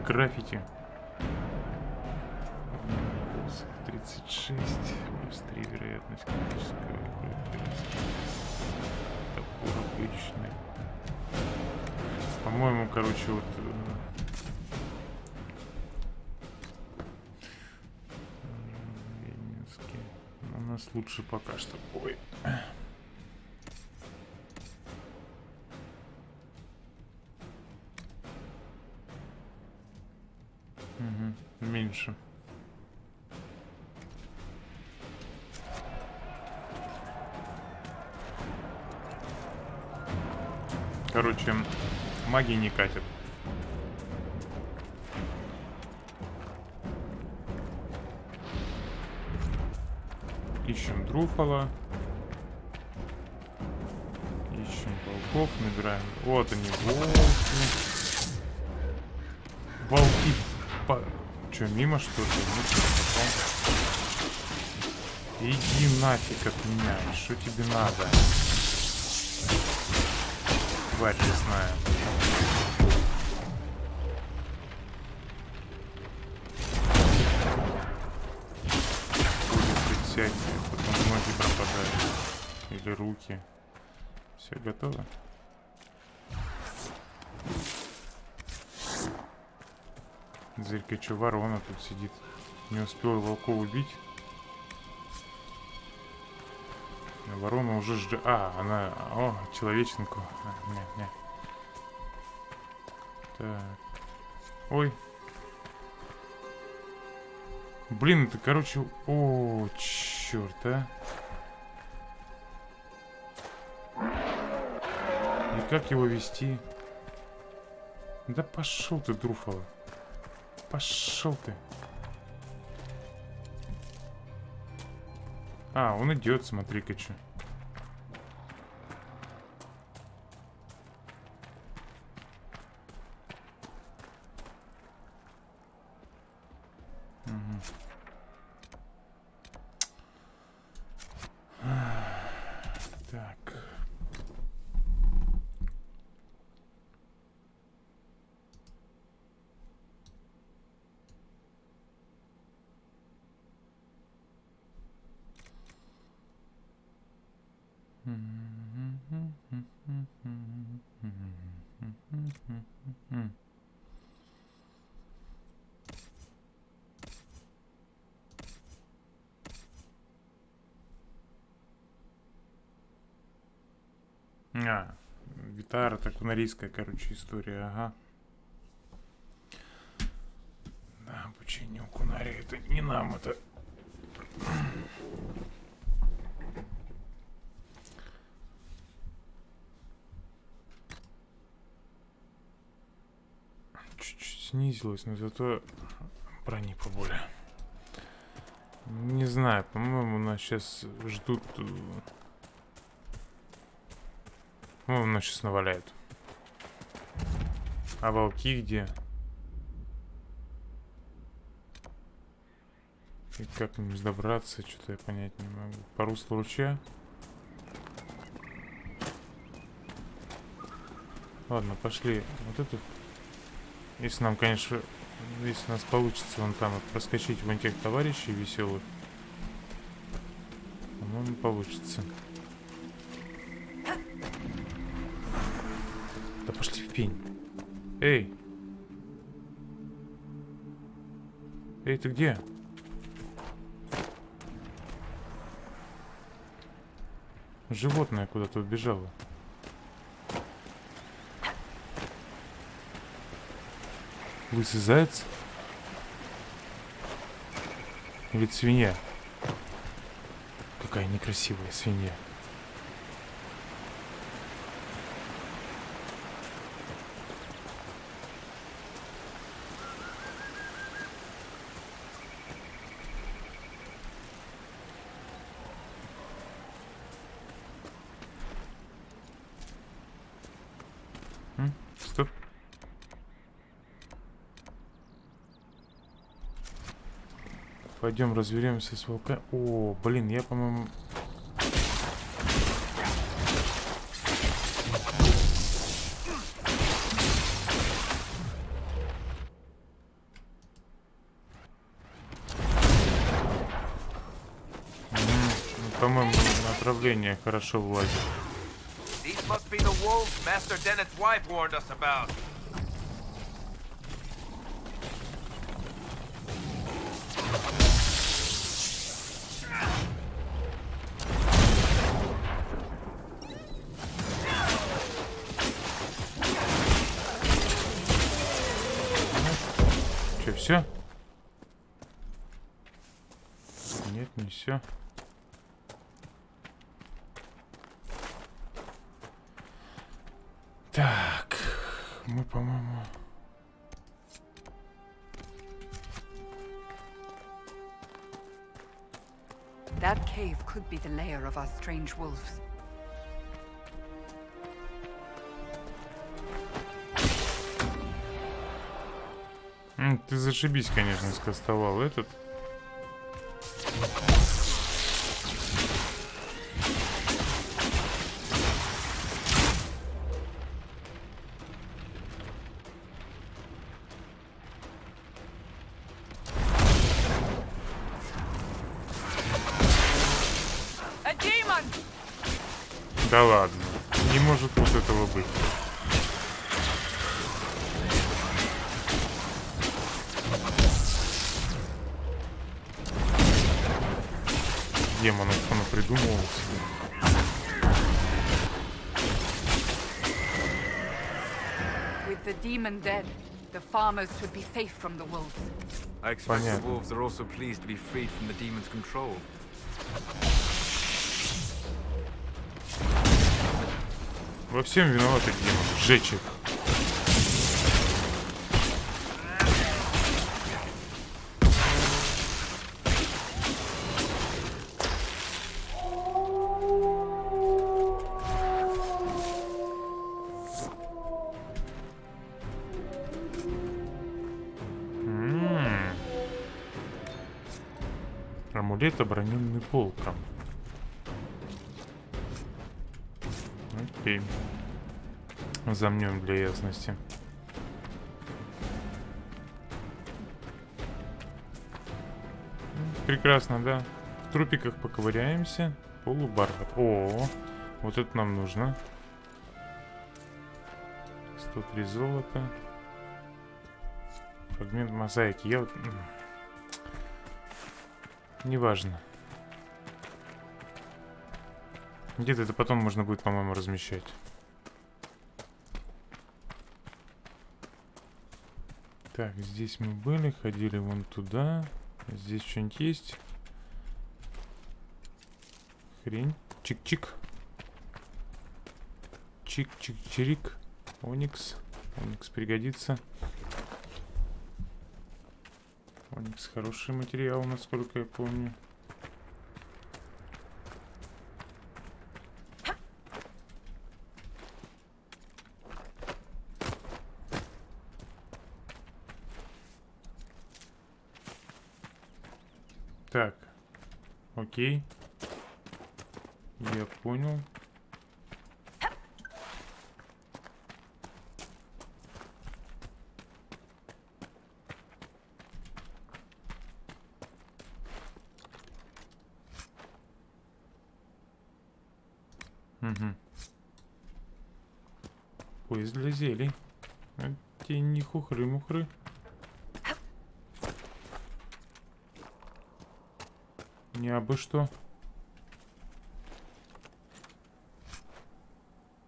Граффити. 36. Плюс 3 вероятность классического. Топор обычный. По-моему, короче, вот... У нас лучше пока что. Ой. Меньше. Короче, магии не катит. Ищем Друфала. Ищем волков, набираем. Вот они, волки. Волки. Че, мимо что ли? Иди нафиг от меня. Что тебе надо? Тварь лесная. Ходят всякие, потом ноги пропадают. Или руки. Все готово? Зырька, что, ворона тут сидит. Не успел волков убить. Ворона уже ждет. А, она... О, человеченку. Не. Так. Ой. Блин, это, короче... О, черт, а. И как его вести? Да пошел ты, Друфала. Пошел ты. А, он идет, смотри-ка, что. Гитара, так кунарийская, короче, история, ага. Да, обучение у кунари, это не нам, это... Чуть-чуть снизилось, но зато брони поболее. Не знаю, по-моему, нас сейчас ждут... Ну, нас сейчас наваляют. А волки где? И как к ним добраться, что-то я понять не могу. По руслу ручья? Ладно, пошли. Вот это. Если нам, конечно, если у нас получится вон там вот проскочить вон тех товарищей веселых, по-моему, получится. Да пошли в пень. Эй! Эй, ты где? Животное куда-то убежало. Лысый заяц? Или свинья? Какая некрасивая свинья. Стоп. Пойдем разберемся с волками. О, блин, я, по-моему... По-моему, направление хорошо влазит. These must be the wolves Master Dennett's wife warned us about. Че, все? Нет, не все. Так, мы, по-моему... That cave could be the lair of our strange wolves. Ты зашибись, конечно, скастовал этот. Да ладно, не может вот этого быть. Демонов он придумывал. With the demon dead, the farmers should be safe from the wolves. I expect the wolves are also pleased to be freed from the demon's control. Во всем виноваты демоны. Сжечь их. Амулет, оброненный волком. Окей. Замнем для ясности. Прекрасно, да. В трупиках поковыряемся. Полубархат. О, Вот это нам нужно. 103 золота. Фрагмент мозаики. Я вот... Неважно. Где-то это потом можно будет, по-моему, размещать. Так, здесь мы были, ходили вон туда. Здесь что-нибудь есть? Хрень. Чик-чик. Чик-чик-чирик. Оникс. Оникс пригодится. Оникс хороший материал, насколько я помню. Так, окей. Я понял. Угу. Поезд для зелий. Те не хухры-мухры. Не абы что.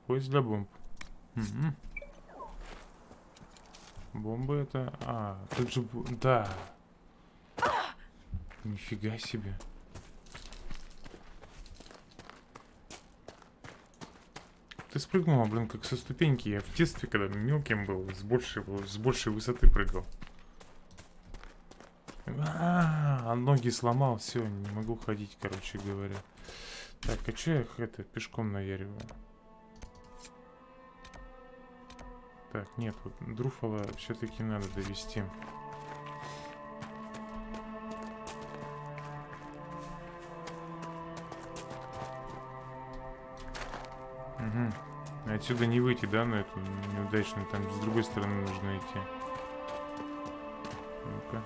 Поезд для бомб. Угу. Бомбы это... А, тут же... Да. Нифига себе. Ты спрыгнула, блин, как со ступеньки. Я в детстве, когда мелким был, с большей высоты прыгал. А ноги сломал, все, не могу ходить, короче говоря. Так, а че я это пешком наяриваю? Так, нет, вот Друфала все-таки надо довести. Угу. Отсюда не выйти, да, на эту неудачную, там с другой стороны нужно идти. Ну-ка.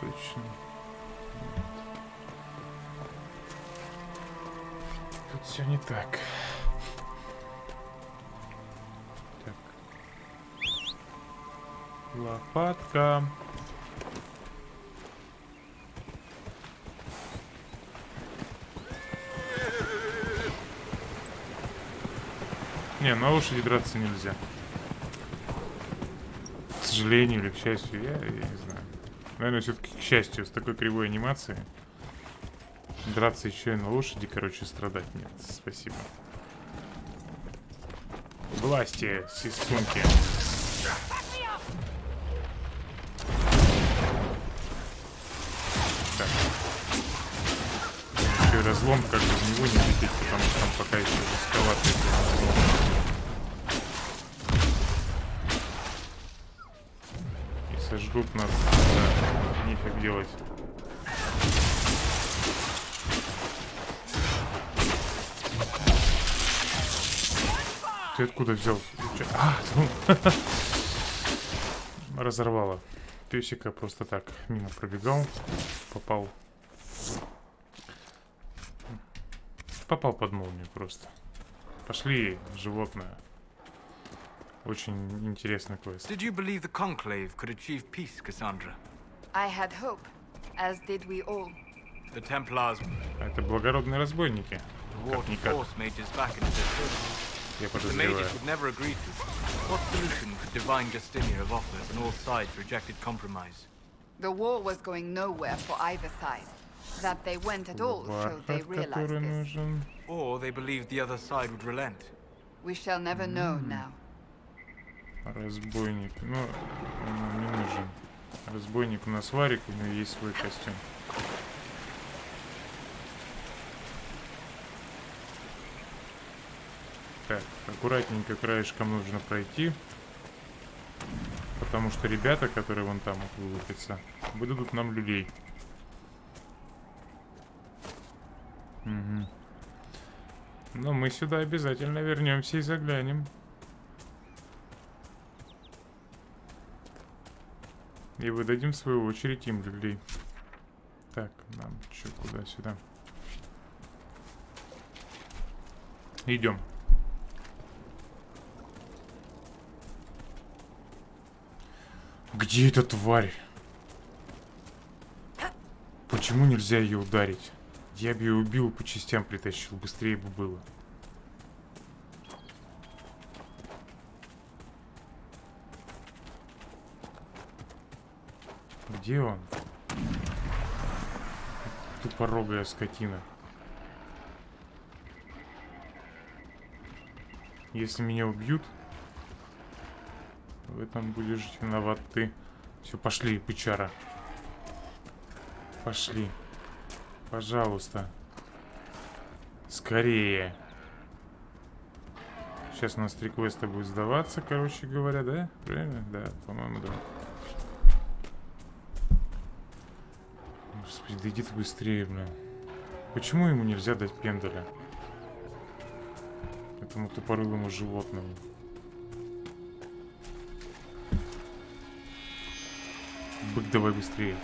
Точно. Нет. Тут все не так. Так. Лопатка. Не, на лошади драться нельзя. К сожалению или к счастью, я не знаю. Наверное, все-таки к счастью, с такой кривой анимацией. Драться еще и на лошади, короче, страдать нет. Спасибо. Власти, сисунки. Так. Еще и разлом, как бы в него не лететь, потому что там пока еще жестковатый разлом. Сожрут нас, да, нифиг делать. Ты откуда взял? А, ну. Разорвало. Песика просто так мимо пробегал. Попал. Попал под молнию просто. Пошли, животное. Очень интересный квест. Did you believe the Conclave could achieve peace, Cassandra? I had hope, as did we all. The Templars... Это благородные разбойники. Как-никак. Я подозреваю. The mages would never agree to it. What solution could divine Justinia have offered when all sides rejected compromise? The war was going nowhere for either side. That they went at all showed they realized this. Or they believed the other side would relent. We shall never know now. Разбойник. Ну, он не нужен. Разбойник у нас Варик, у него есть свой костюм. Так, аккуратненько краешком нужно пройти. Потому что ребята, которые вон там вот вылупятся, выдадут нам люлей. Угу. Но мы сюда обязательно вернемся и заглянем. И выдадим в свою очередь им люлей. Так, нам что, куда-сюда? Идем. Где эта тварь? Почему нельзя ее ударить? Я бы ее убил, по частям притащил, быстрее бы было. Где он? Тупорогая скотина. Если меня убьют, в этом будешь виноват ты. Все, пошли, бычара. Пошли. Пожалуйста. Скорее. Сейчас у нас 3 квеста будет сдаваться, короче говоря, да? Правильно? Да, по-моему, да. Господи, да иди ты быстрее, блин. Почему ему нельзя дать пендаля? Этому тупорылому животному. Бык, давай быстрее.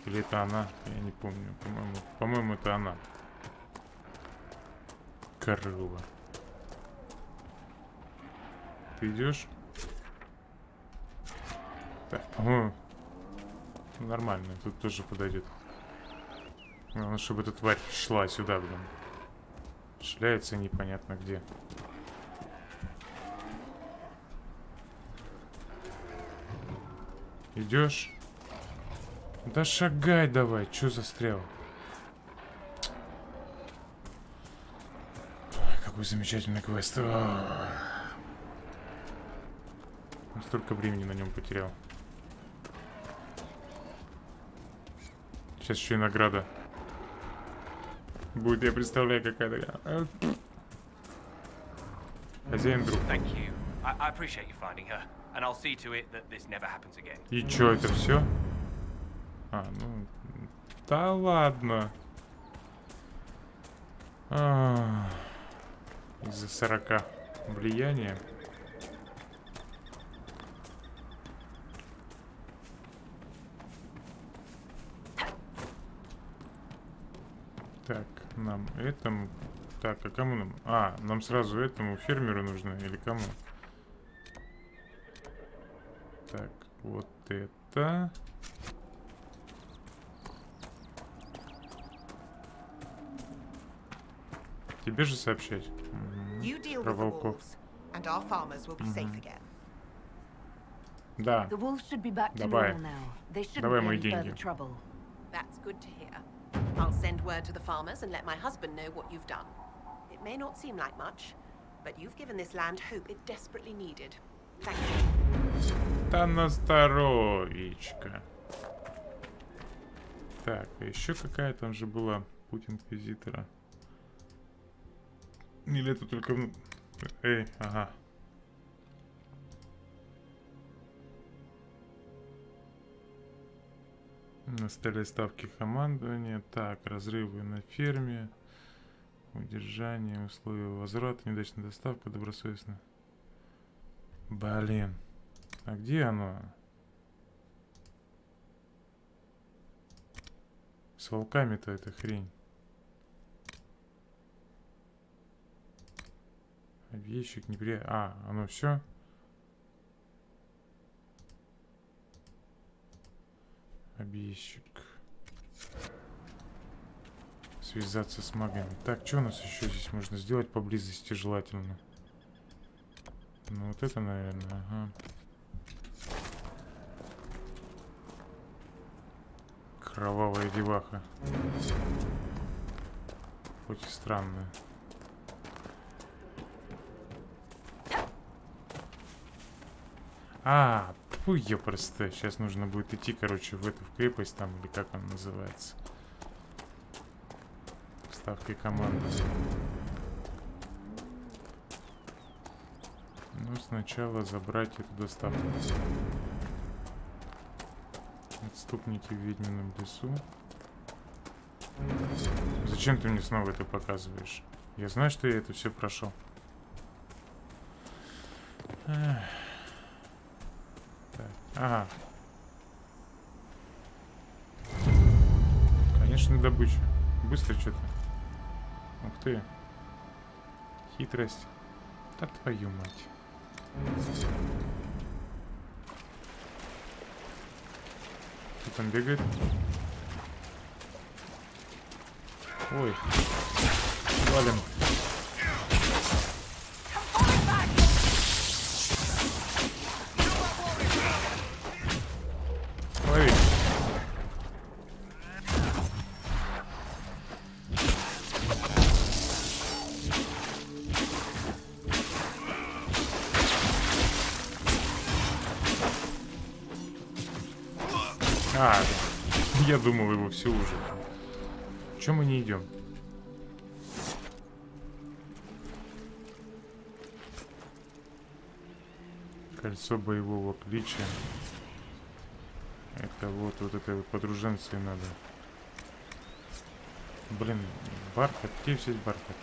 Или это она? Я не помню. По-моему, это она. Корова. Ты идешь? Так, по-моему, нормально. Тут тоже подойдет. Главное, чтобы эта тварь шла сюда, блин. Шляется непонятно где. Идешь? Да шагай давай, чё застрял? Ой, какой замечательный квест. Столько времени на нем потерял. Сейчас еще и награда будет, я представляю, какая-то. Хозяин друг. И чё, это все? А, ну, да ладно. Из-за 40 влияния. Так, нам этому... Так, а кому нам... А, нам сразу этому фермеру нужно или кому? Так, вот это... Тебе же сообщать. Про волков. Да. Давай. Давай мои деньги. I'll send word to the farmers and let my husband know what you've done. It may not seem like much, but you've given this land hope it desperately needed. Thank you. Да на здоровечко. Так, а еще какая там же была путь инквизитора? Или это только... Эй, ага. На столе ставки командования. Так, разрывы на ферме. Удержание, условия возврата, неудачная доставка, добросовестно. Блин. А где оно? С волками-то эта хрень. Объездчик неприятный. А, оно все? Объездчик. Связаться с магами. Так, что у нас еще здесь можно сделать поблизости желательно? Ну вот это, наверное, ага. Кровавая деваха. Хоть и странная. А, фу, я просто. Сейчас нужно будет идти, короче, в эту в крепость там, или как она называется. Ставкой команды. Ну, сначала забрать эту доставку. Отступники в ведьмином лесу. Зачем ты мне снова это показываешь? Я знаю, что я это все прошел. Ага. Конечно, добыча. Быстро что-то. Ух ты. Хитрость. Да твою мать. Кто там бегает? Ой. Валим. Лови. А, я думал, его все уже. Чем мы не идем? Кольцо боевого клича. Это вот это вот подруженцы надо. Блин, бархат, где взять бархат?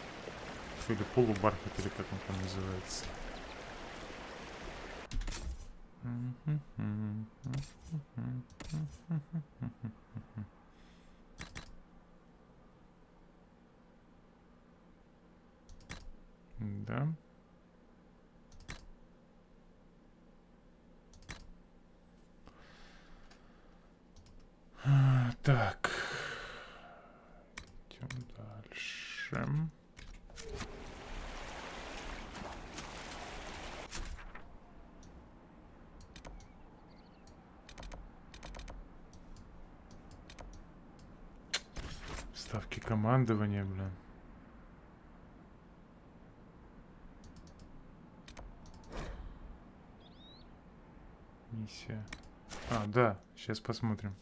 Или полубархат, или как он там называется. Да. Так. Идем дальше. Ставки командования, блин. Миссия. А, да, сейчас посмотрим.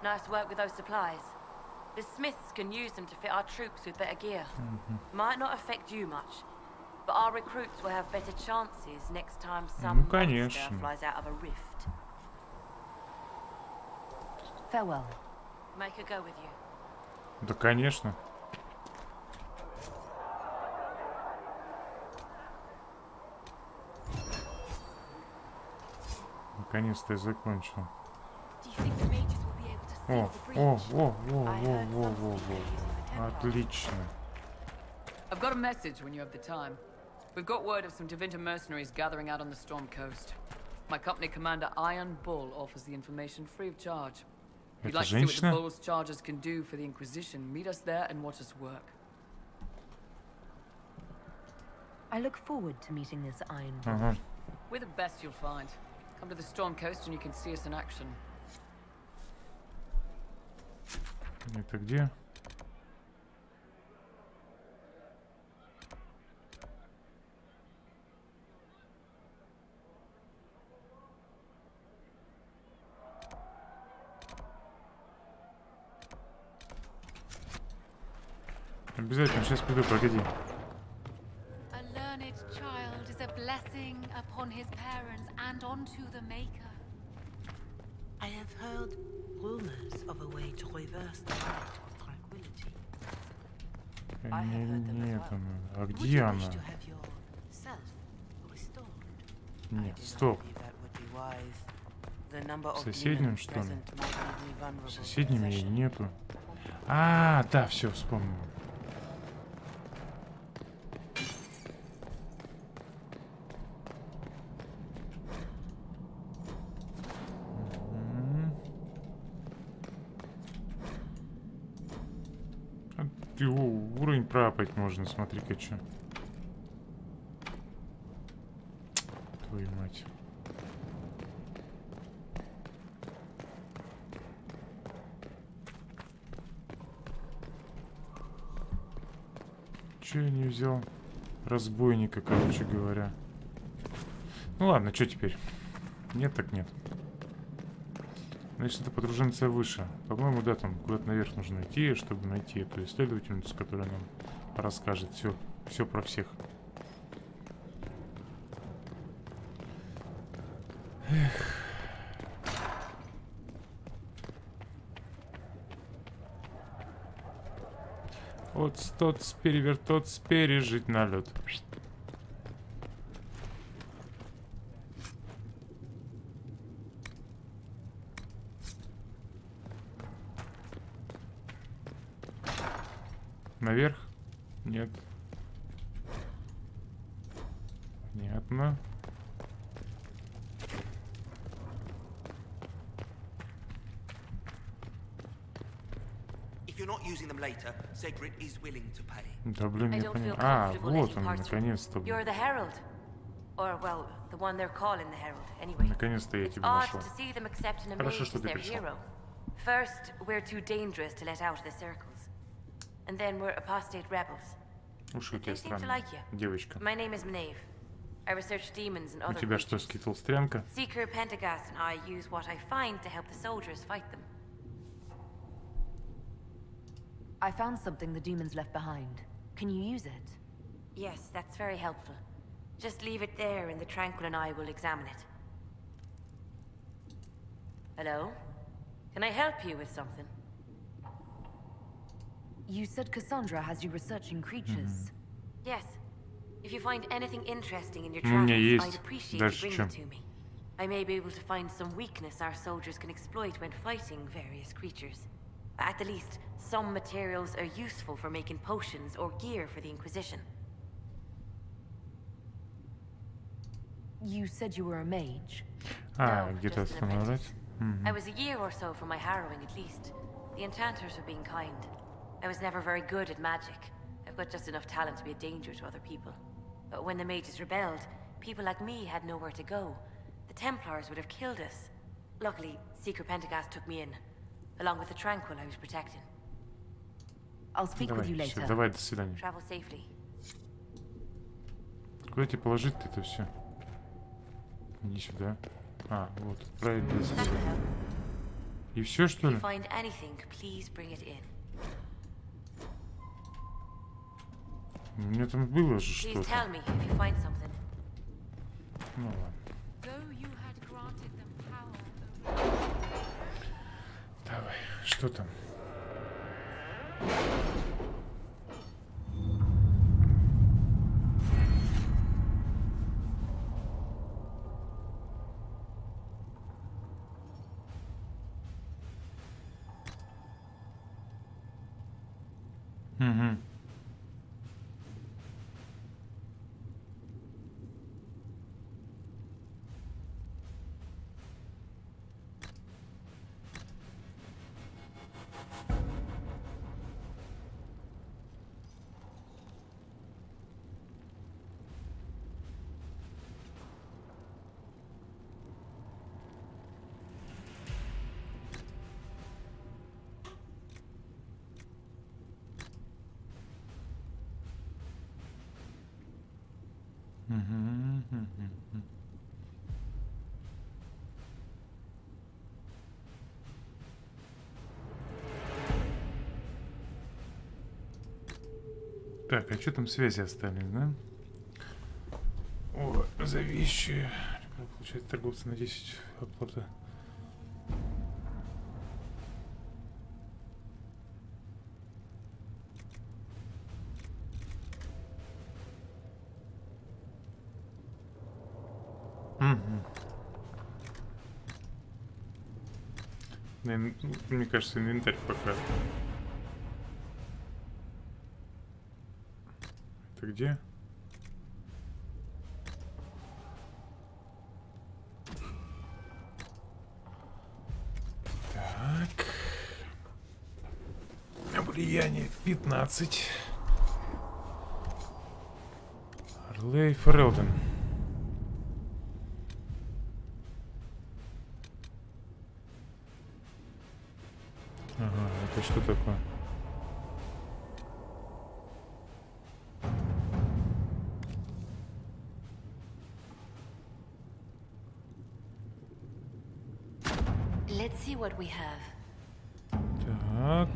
Nice work with those supplies. The smiths can use them to fit our troops with better gear. Might not affect you much, but our recruits will have better chances next time some monster flies out of a rift. Farewell. Make her go with you. Да, конечно. Наконец-то я закончил. Отлично. I've got a message when you have the time. We've got word of some Tevinter mercenaries gathering out on the Storm Coast. My company commander Iron Bull offers the information free of charge. If you'd like to see what the Bull's charges can do for the Inquisition, meet us there and watch us work. I look forward to meeting this Iron Bull. We're the best you'll find. Come to the Storm Coast and you can see us in action. Это где? Обязательно, сейчас приду, погоди. A learned child is a blessing upon his parents and onto the maker. I have heard rumors of a way to reverse the light of tranquility. Нет, а где она? Нет, стоп. В соседнем, что ли? В соседнем ее нету. А, да, все, вспомнил. Его уровень пропать можно, смотри-ка, что. Твою мать. Че я не взял разбойника, короче говоря. Ну ладно, что теперь? Нет, так нет. Значит, это подруженция выше. По-моему, да, там куда-то наверх нужно идти, чтобы найти эту исследовательницу, которая нам расскажет все про всех. Эх. Отстоц, перевертоц, пережить налет. Наверх? Нет. Понятно. Да блин, не понял. А, вот он, наконец-то. Наконец-то я тебя нашел. Хорошо, что ты пришел. First, we're too dangerous to let out of the circles. And then we're apostate rebels. Уж у тебя странно, девочка. My name is Maeve. I research demons and У other тебя что, скитл-стрянка? Seeker Pentagast and I use what I find to help the soldiers fight them. I found something the demons left behind. Can you use it? Yes, that's very helpful. Just leave it there and the Tranquil and I will examine it. Hello? Can I help you with something? You said Cassandra has you researching creatures. Yes. If you find anything interesting in your travels, I'd appreciate you bringing it to me. I may be able to find some weakness our soldiers can exploit when fighting various creatures. At the least, some materials are useful for making potions or gear for the Inquisition. You said you were a mage. Где-то остановилась. I was a year or so from my harrowing at least. The enchanters were being kind. I was never very good at magic. I've got just enough talent to be a danger to other people. But when the mages rebelled, people like me had nowhere to go. The Templars would have killed us. Luckily, Seeker Pentagast took me in, along with the Tranquil I was protecting. I'll speak with you later. Давай, до свидания. Travel safely. Куда тебе положить-то это все? Иди сюда. А, вот, отправить для себя. И все, что ли? У меня там было же что-то. Ну ладно. Давай, что там? Угу. Так, а что там связи остались, да? О, за вещи. Получается, торговцы на 10 оплата. Мне кажется, инвентарь пока. Это где? Так. Влияние 15. Орлей Фрелден. Ага, это что такое? Let's see what we have. Так.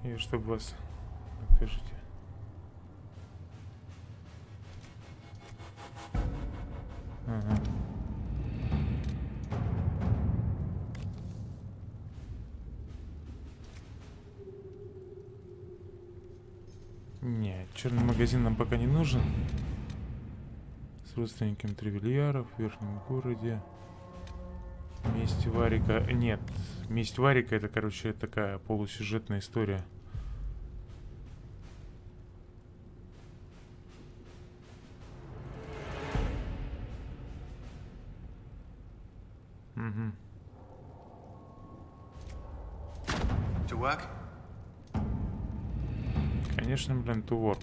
И чтобы вас... Покажите. Ага. Нет, черный магазин нам пока не нужен. С родственниками Тревельяров в Верхнем городе. Месть Варика. Нет, месть Варика это, короче, такая полусюжетная история. Угу. To work? Конечно, блин, to work.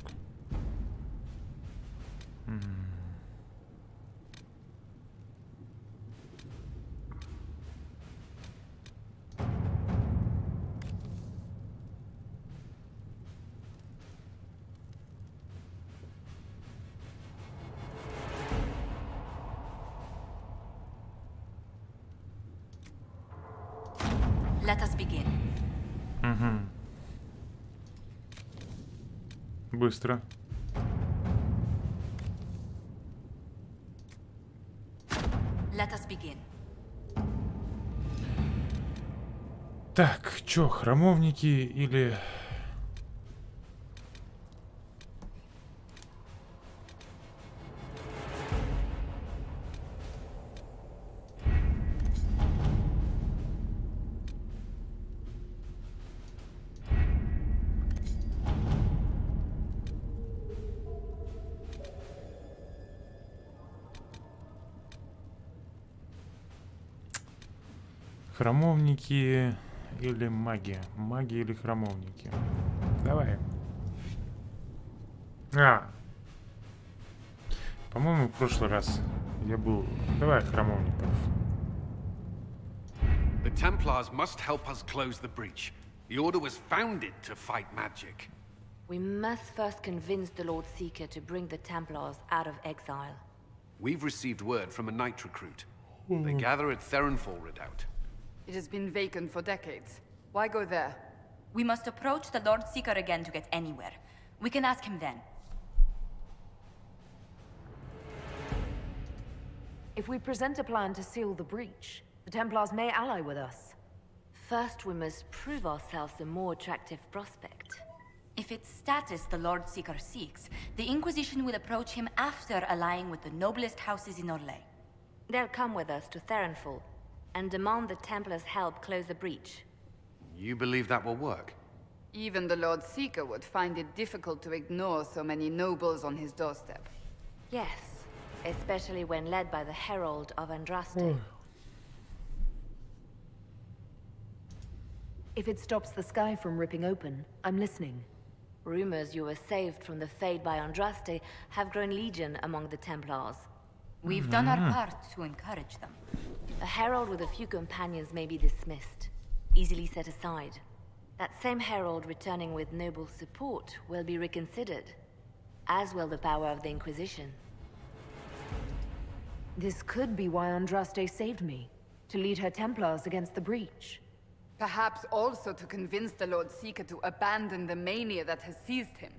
Let us begin. Угу. Быстро. Let us begin. Так, чё, храмовники или... Храмовники или маги? Маги или храмовники? Давай. По-моему, в прошлый раз я был... Давай храмовников. The Templars must help us close the breach. The Order was founded to fight magic. We must first convince the Lord Seeker to bring the Templars out of exile. We've received word from a knight recruit. They gather at Theronfall Redoubt. It has been vacant for decades. Why go there? We must approach the Lord Seeker again to get anywhere. We can ask him then. If we present a plan to seal the breach, the Templars may ally with us. First, we must prove ourselves a more attractive prospect. If it's status the Lord Seeker seeks, the Inquisition will approach him after allying with the noblest houses in Orlais. They'll come with us to Theronfall and demand the Templars' help close the breach. You believe that will work? Even the Lord Seeker would find it difficult to ignore so many nobles on his doorstep. Yes, especially when led by the Herald of Andraste. If it stops the sky from ripping open, I'm listening. Rumors you were saved from the fate by Andraste have grown legion among the Templars. We've done our part to encourage them. A herald with a few companions may be dismissed, easily set aside. That same herald returning with noble support will be reconsidered, as will the power of the Inquisition. This could be why Andraste saved me, to lead her Templars against the breach. Perhaps also to convince the Lord Seeker to abandon the mania that has seized him.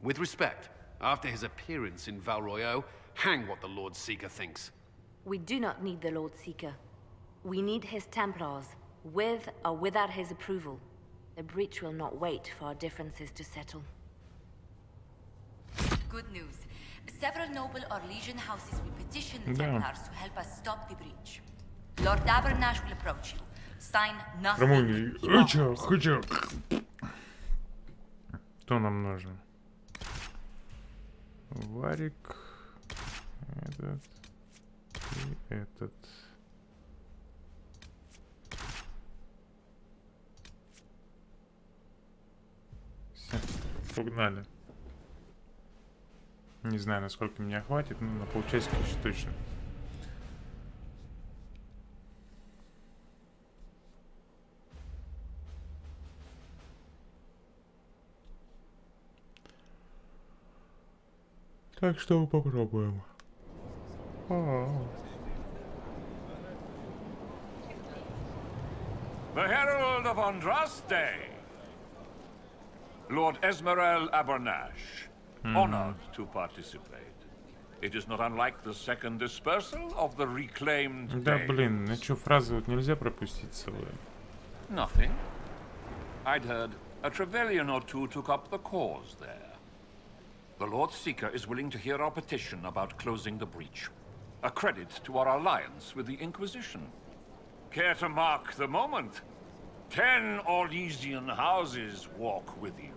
With respect, after his appearance in Val Royeaux, hang what the Lord Seeker thinks. We do not need the Lord Seeker. We need his Templars, with or without his approval. The breach will not wait for our differences to settle. Good news. Several noble or legion houses will petition the Templars to help us stop the breach. Lord Dabernash will approach you. Sign nothing. Хочу. Что нам нужно? Варик. Этот. И этот. Все, погнали. Не знаю, насколько меня хватит, но на полчасика еще точно. Так что попробуем. The Herald of Andraste. Lord Esmerel Abernash, honored to participate. It is not unlike the second dispersal of the reclaimed Да, блин, ну чё, фразы вот нельзя пропустить целую. Nothing. I'd heard a Trevelyan or two took up the cause there. The Lord Seeker is willing to hear our petition about closing the breach. A credit to our alliance with the Inquisition. Care to mark the moment? 10 Orlesian houses walk with you.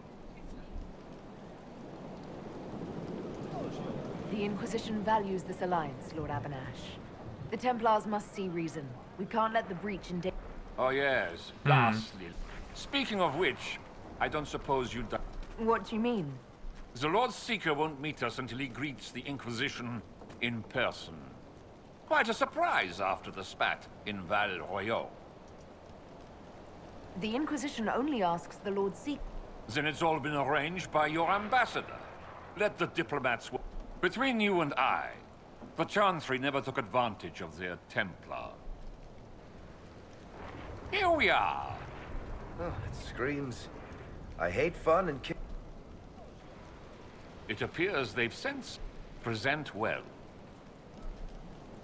The Inquisition values this alliance, Lord Abernash. The Templars must see reason. We can't let the breach endanger. Oh yes, lastly. Speaking of which, I don't suppose you'd... What do you mean? The Lord Seeker won't meet us until he greets the Inquisition in person. Quite a surprise after the spat in Val Royaux. The Inquisition only asks the Lord Seeker. Then it's all been arranged by your ambassador. Let the diplomats... Between you and I, the Chantry never took advantage of their Templar. Here we are. Oh, it screams. I hate fun and kill. It appears they've sensed. Present well.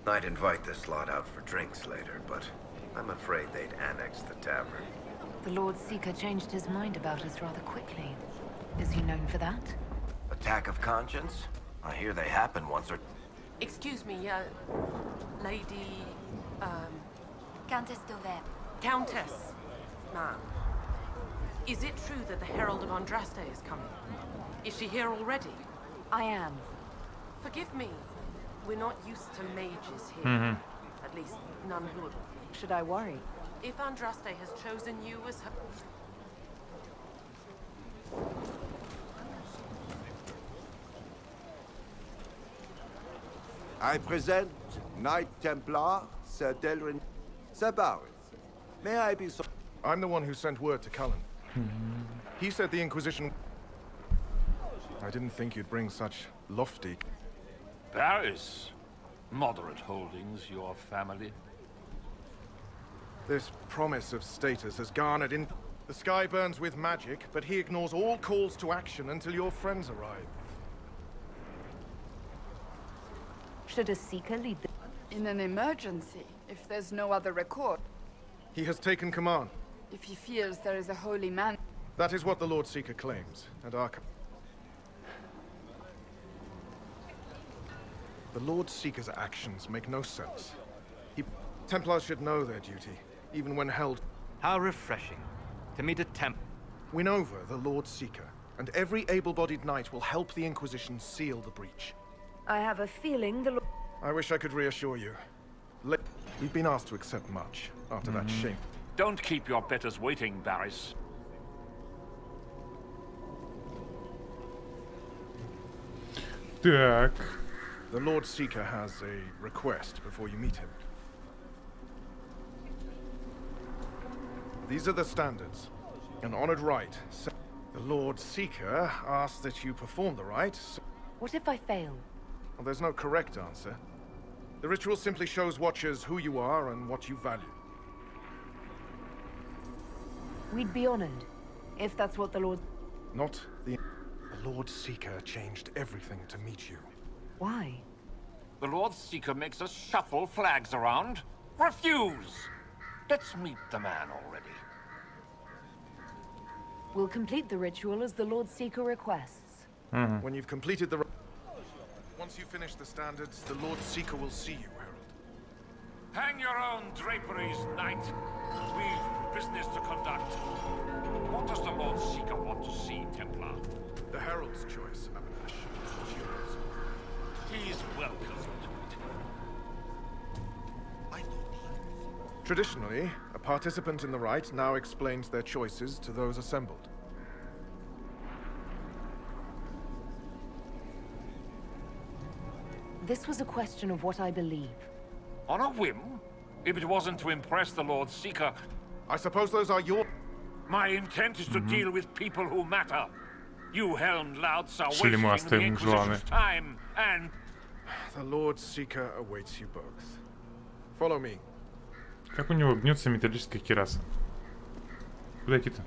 I'd invite this lot out for drinks later, but I'm afraid they'd annex the tavern. The Lord Seeker changed his mind about us rather quickly. Is he known for that? Attack of conscience? I hear they happen once or... Excuse me, Lady... Countess Dover. Countess, ma'am. Is it true that the Herald of Andraste is coming? Is she here already? I am. Forgive me. We're not used to mages here. At least, none who... Should I worry? If Andraste has chosen you as her... I present Knight Templar, Sir Delrin Sabaris. May I be so... I'm the one who sent word to Cullen. He said the Inquisition... I didn't think you'd bring such lofty... Paris. Moderate holdings, your family. This promise of status has garnered in... The sky burns with magic, but he ignores all calls to action until your friends arrive. Should a Seeker lead the... In an emergency, if there's no other record. He has taken command. If he feels there is a holy man... That is what the Lord Seeker claims, and our... The Lord Seeker's actions make no sense. Templars should know their duty, even when held... How refreshing. To meet a Win over the Lord Seeker, and every able-bodied knight will help the Inquisition seal the breach. I have a feeling the... I wish I could reassure you. We've been asked to accept much, after that shame. Don't keep your betters waiting, Barris. The Lord Seeker has a request before you meet him. These are the standards. An honored rite. The Lord Seeker asks that you perform the rite. What if I fail? Well, there's no correct answer. The ritual simply shows Watchers who you are and what you value. We'd be honored, if that's what the Lord... Not the... The Lord Seeker changed everything to meet you. Why? The Lord Seeker makes us shuffle flags around. Refuse! Let's meet the man already. We'll complete the ritual as the Lord Seeker requests. When you've completed the... Once you finish the standards, the Lord Seeker will see you, Herald. Hang your own draperies, knight. We've business to conduct. What does the Lord Seeker want to see, Templar? The Herald's choice, Abernash. It's yours. He's welcome to it. Traditionally, a participant in the rite now explains their choices to those assembled. This was a question of what I believe. On a whim? If it wasn't to impress the Lord Seeker... I suppose those are your... My intent is to deal with people who matter. You helmed louts are Шелемастые wasting the мужланы. Inquisition's time, and... The Lord Seeker awaits you both. Follow me. Как у него гнется металлическая кираса? Куда идти-то?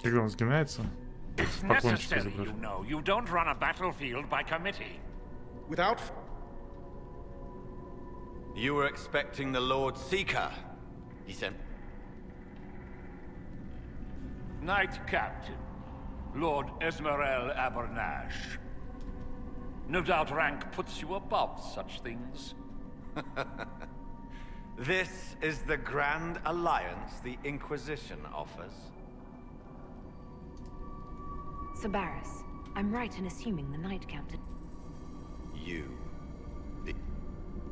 Когда он сгинается, поклончик изображен. You don't run a battlefield by committee. Without... You were expecting the Lord Seeker, he said. Knight Captain, Lord Esmerel Abernash. No doubt rank puts you above such things. This is the grand alliance the Inquisition offers. Sabaris, I'm right in assuming the Knight Captain. You.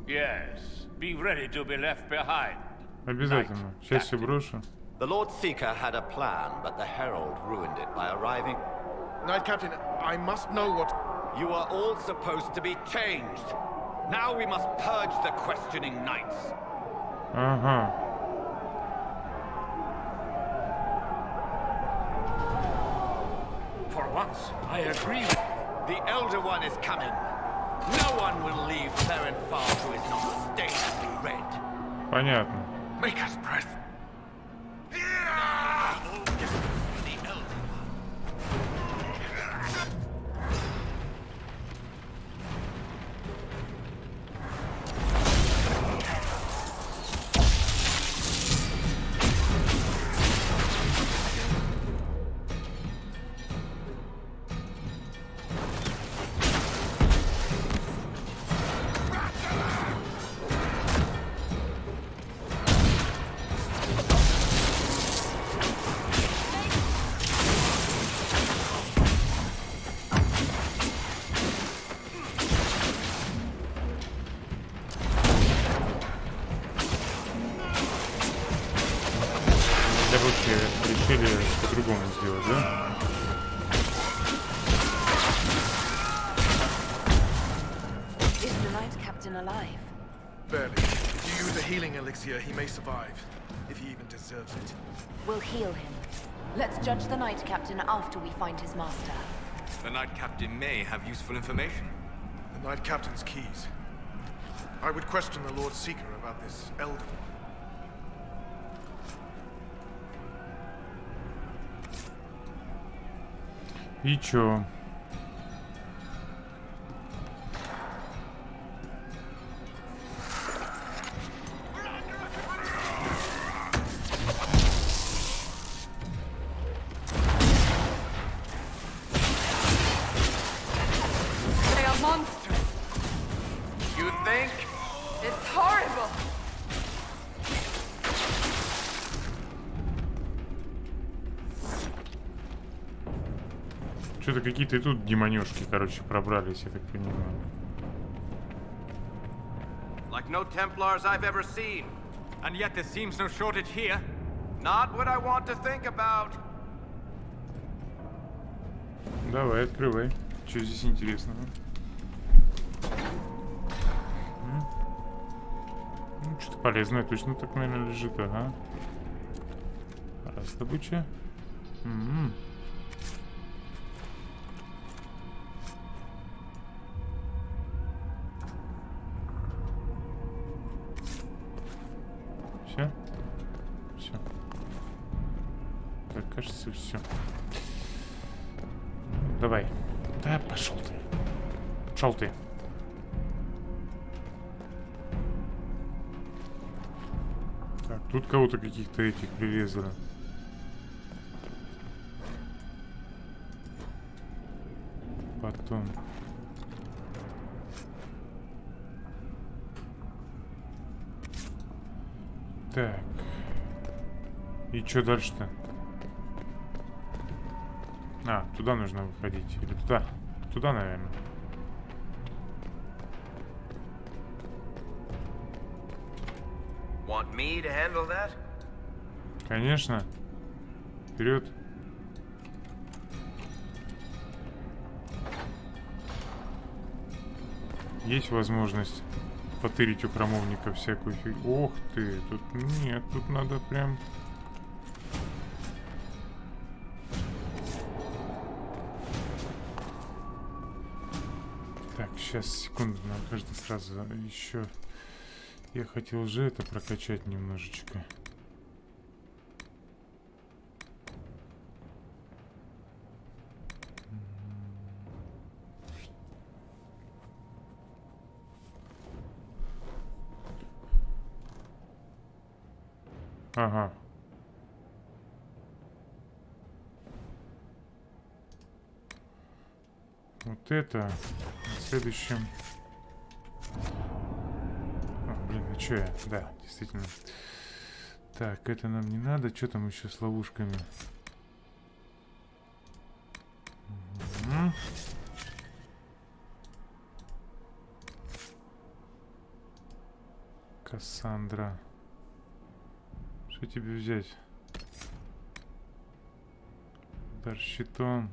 Yes, be ready to be left behind. Обязательно. Сейчас все брошу. The Lord Seeker had a plan, but the Herald ruined it by arriving. Knight Captain, I must know what... You are all supposed to be changed. Now we must purge the questioning knights. Ага. For once, I agree. The Elder One is coming. No one will leave Ferenfar who is not stained red. Понятно. Make us breath. Решили по-другому сделать, да? Is the Knight Captain alive? Barely. If you use a healing elixir, he may survive. If he even deserves it. We'll heal him. Let's judge the Knight Captain after we find his master. The Knight Captain may have useful information. The Knight Captain's keys. I would question the Lord Seeker about this Elder One. И чё? They are monsters. You think? It's horrible. Что-то какие-то и тут демонёшки, короче, пробрались, я так понимаю. Like no Templars I've ever seen. And yet there seems no shortage here. Not what I want to think about. Давай, открывай. Что здесь интересного? Ну, что-то полезное точно так, наверное, лежит, ага. Раздобыча. Все? Все. Так, кажется, все. Давай. Да, пошел ты. Пошел ты. Так, тут кого-то каких-то этих прирезали. Потом. Так. И что дальше-то? А, туда нужно выходить. Или туда? Туда, наверное. Want me to handle that? Конечно. Вперед. Есть возможность. потырить у храмовника всякую фигню. Ох ты, тут нет, тут надо прям... Так, сейчас, секунду, нам кажется сразу еще... Я хотел же это прокачать немножечко. Ага. Вот это в следующем... О, блин, а чё я? Да, действительно. Так, это нам не надо. Что там еще с ловушками? Угу. Кассандра. Что тебе взять? Дар щитом.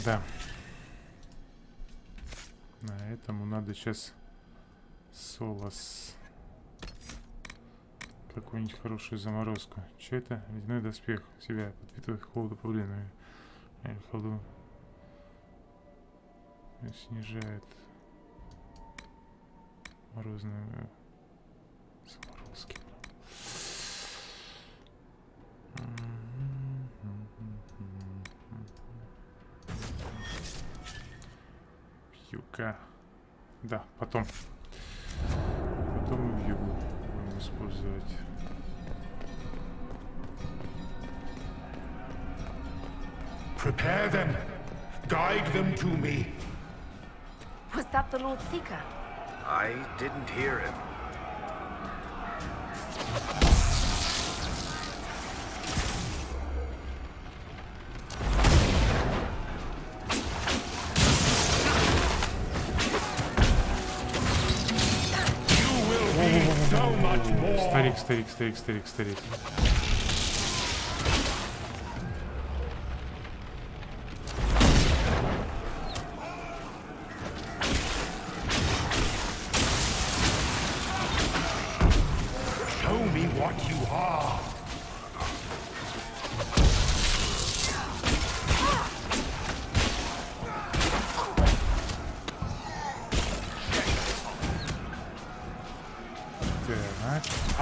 Да. На этому надо сейчас солос. Какую-нибудь хорошую заморозку. Че это? Ледяной доспех. Себя подпитывает холоду повременную. Холоду. Снижает морозную заморозки. Юга. Да, потом. Потом и в югу будем использовать. Prepare them. Guide them to me. Was that the Lord Seeker? I didn't hear him. Старик. Show me what you are.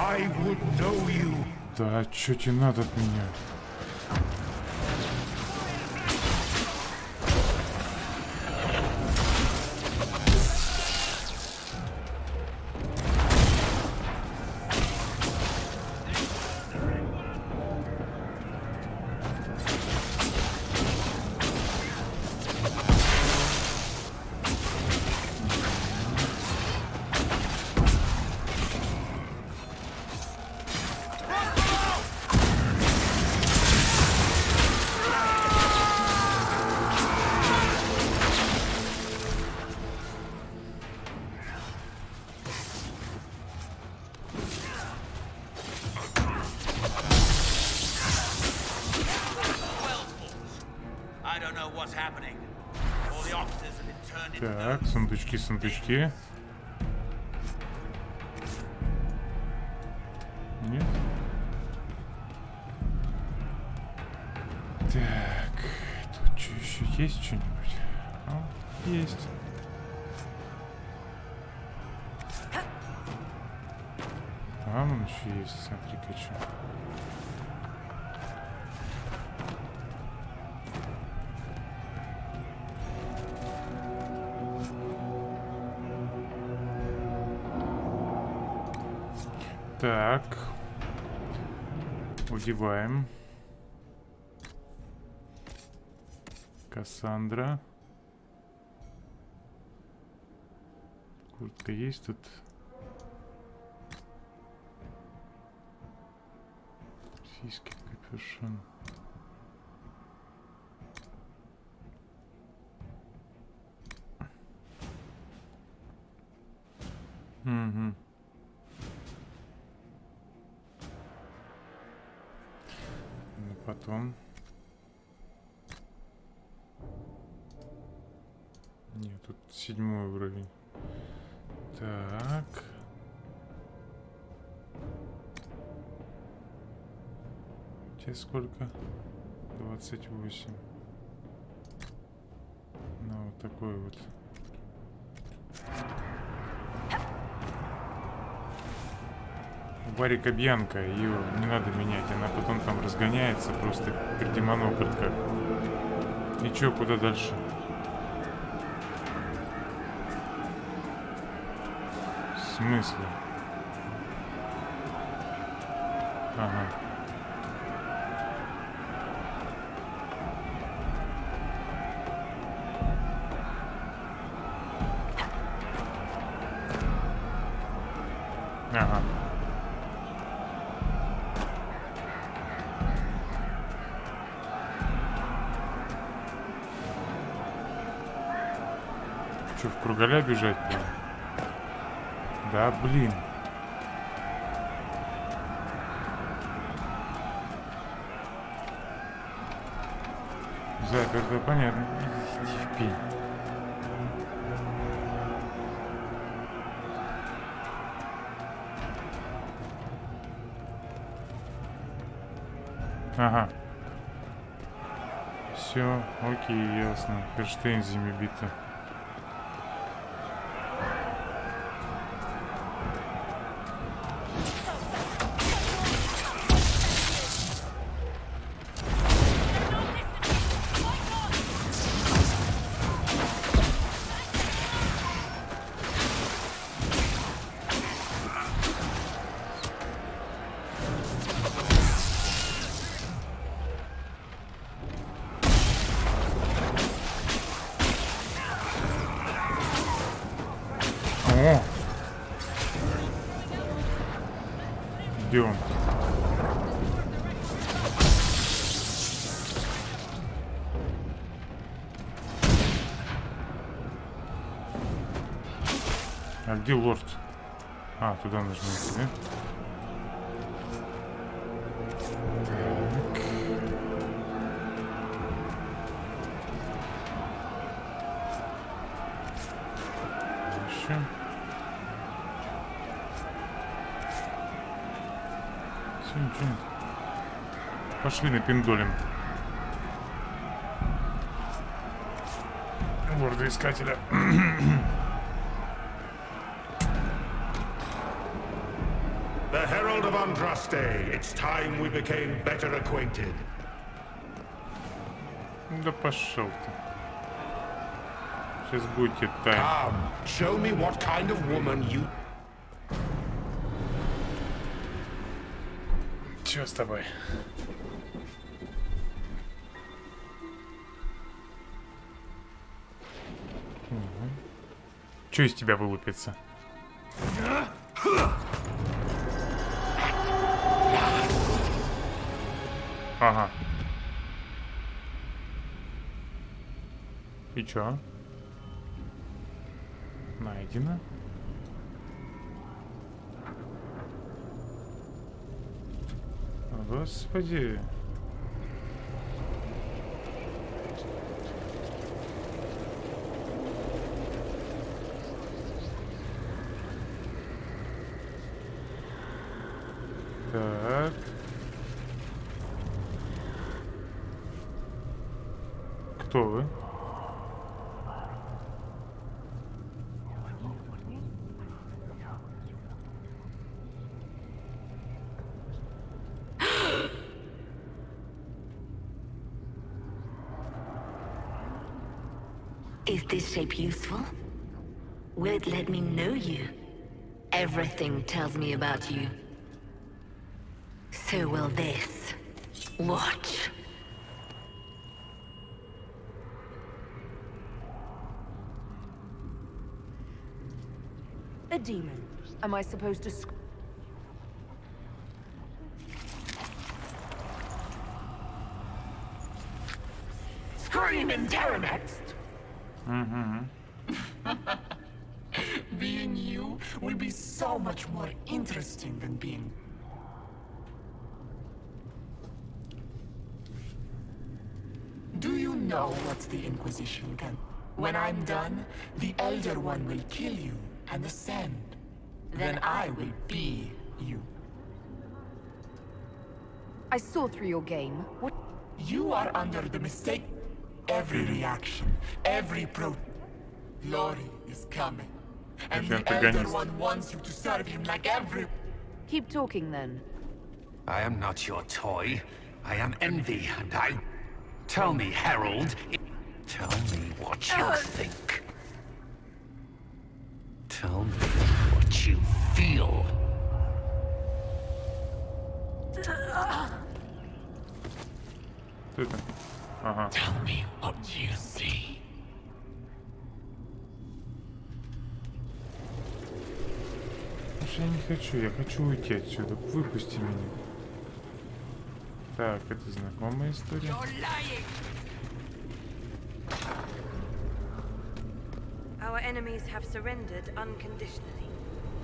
I would know you. Да, чё тебе надо от меня? Так, сундучки. Нет? Так, тут что еще есть что-нибудь? О, есть. Там он еще есть, смотри-ка, что. Так. Удеваем. Кассандра. Куртка есть тут? Сиськи, капюшон. Угу. Потом тут 7 уровень. Так. Тебе сколько? 28. Ну, вот такой вот. Варика Бьянка, ее не надо менять, она потом там разгоняется, просто пердемонокль как. И чё, куда дальше? В смысле? Ага. Ага. Что, в кругаля бежать? Да, блин. Заперто, понятно. Иди в пень. Ага. Все, окей, ясно. Ферштейнзами бита. О! Где он? А где лорд? А, туда нужно идти, да? Еще. Все, ничего. Пошли на пиндолин. Лорда искателя. The Herald of Andraste. It's time we became better acquainted. Да пошел ты. Сейчас будете тайм. Come, show me what kind of woman you... Чё с тобой? Угу. Чё из тебя вылупится? Ага. И чё? Найдено. Господи. Так. Кто вы? Is this shape useful? Will it let me know you? Everything tells me about you. So will this. Watch. A demon. Am I supposed to Scream in terror next. Being you will be so much more interesting than being... Do you know what the Inquisition can... When I'm done, the Elder One will kill you and ascend. Then I will be you. I saw through your game. What? You are under the mistake. Every reaction, every Lori is coming. And the Elder One wants you to serve him like every... Keep talking then. I am not your toy. I am Envy, and I... Tell me, Herald. Tell me what you think. Tell me what you feel. Tell me what you see. Я не хочу, я хочу уйти отсюда. Выпусти меня. Так, это знакомая история. Our enemies have surrendered unconditionally.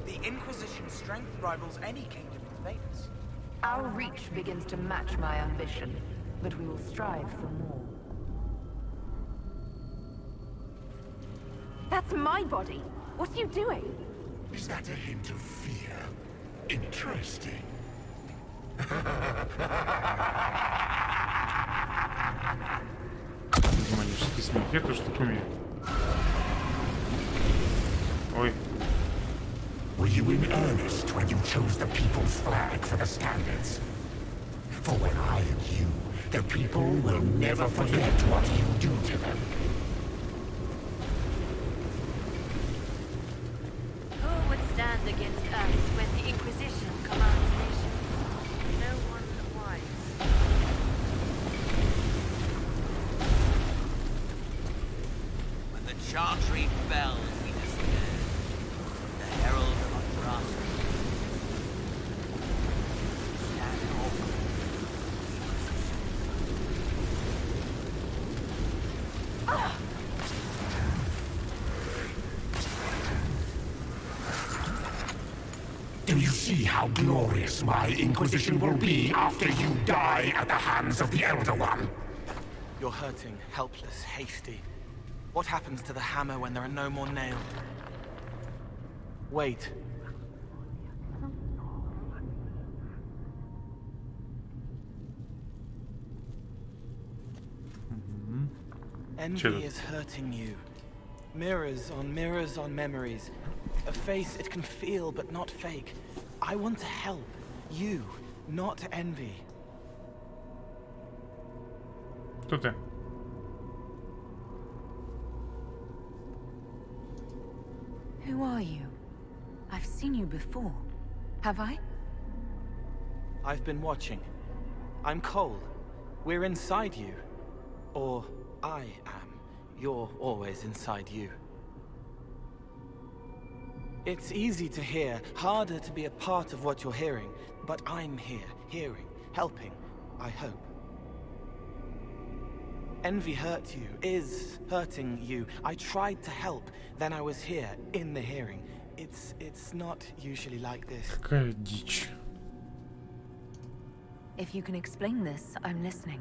The Inquisition's strength rivals any kingdom in Vegas. Our reach begins to match my ambition, but we will strive for more. That's my body! What are you doing? Is that a hint of fear? Interesting. Демонический смех. Я тоже так умею. Ой. Were you in earnest when you chose the people's flag for the standards? For when I am you, the people will never forget what you do to them. Who would stand against us when the Inquisition commands nations? No one wise. When the Chantry fell, we despaired. The Herald of Andraste. Stand over. Do you see how glorious my Inquisition will be after you die at the hands of the Elder One? You're hurting, helpless, hasty. What happens to the hammer when there are no more nails? Wait. Envy is hurting you. Mirrors on memories. A face it can feel but not fake. I want to help. You, not envy. Кто ты? Who are you? I've seen you before. Have I? I've been watching. I'm Cole. We're inside you. Or I am. You're always inside you. It's easy to hear, harder to be a part of what you're hearing. But I'm here, hearing, helping, I hope. Envy hurt you, is hurting you. I tried to help, then I was here, in the hearing. It's not usually like this. Какая дичь. If you can explain this, I'm listening.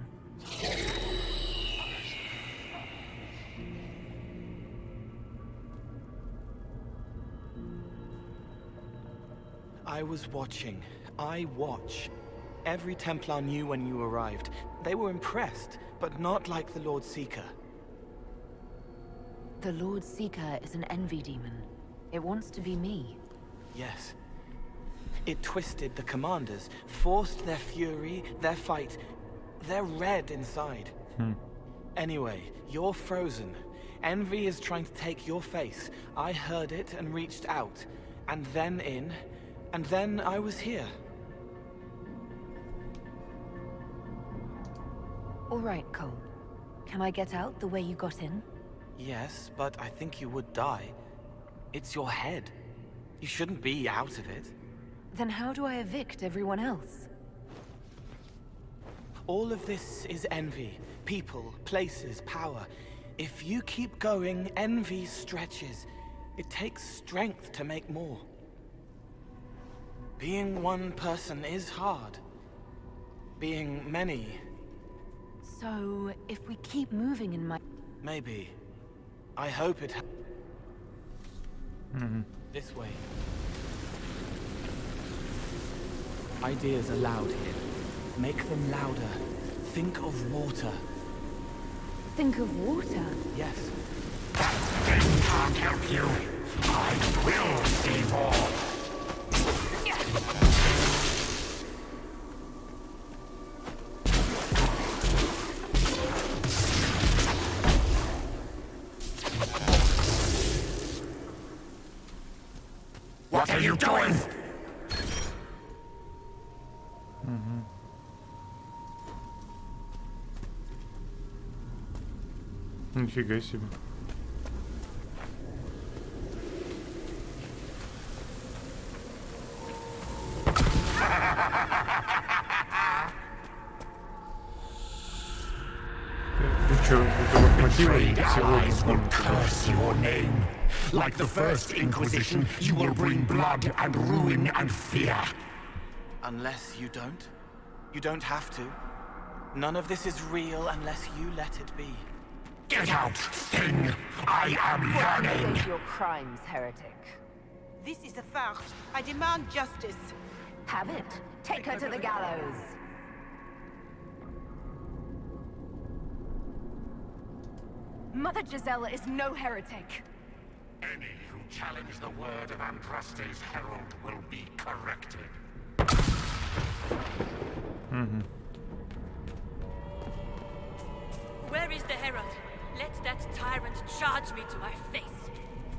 I was watching. I watch. Every Templar knew when you arrived. They were impressed, but not like the Lord Seeker. The Lord Seeker is an envy demon. It wants to be me. Yes. It twisted the commanders, forced their fury, their fight. They're red inside. Anyway, you're frozen. Envy is trying to take your face. I heard it and reached out. And then in. And then I was here. All right, Cole. Can I get out the way you got in? Yes, but I think you would die. It's your head. You shouldn't be out of it. Then how do I evict everyone else? All of this is envy. People, places, power. If you keep going, envy stretches. It takes strength to make more. Being one person is hard. Being many... So, if we keep moving in my... Maybe. I hope it. This way. Ideas are loud here. Make them louder. Think of water. Think of water? Yes. That thing can't help you. I will see more. What are you doing? Нифига себе. Ты чё, это локомотивы сегодня? Curse your name. Like the first Inquisition, you will bring blood and ruin and fear. Unless you don't. You don't have to. None of this is real unless you let it be. Get out, thing! I am yearning! Face your crimes, heretic. This is a farce. I demand justice. Have it. Take her to the gallows. Mother Gisela is no heretic. Any who challenge the word of Andraste's herald will be corrected. Where is the herald? Let that tyrant charge me to my face.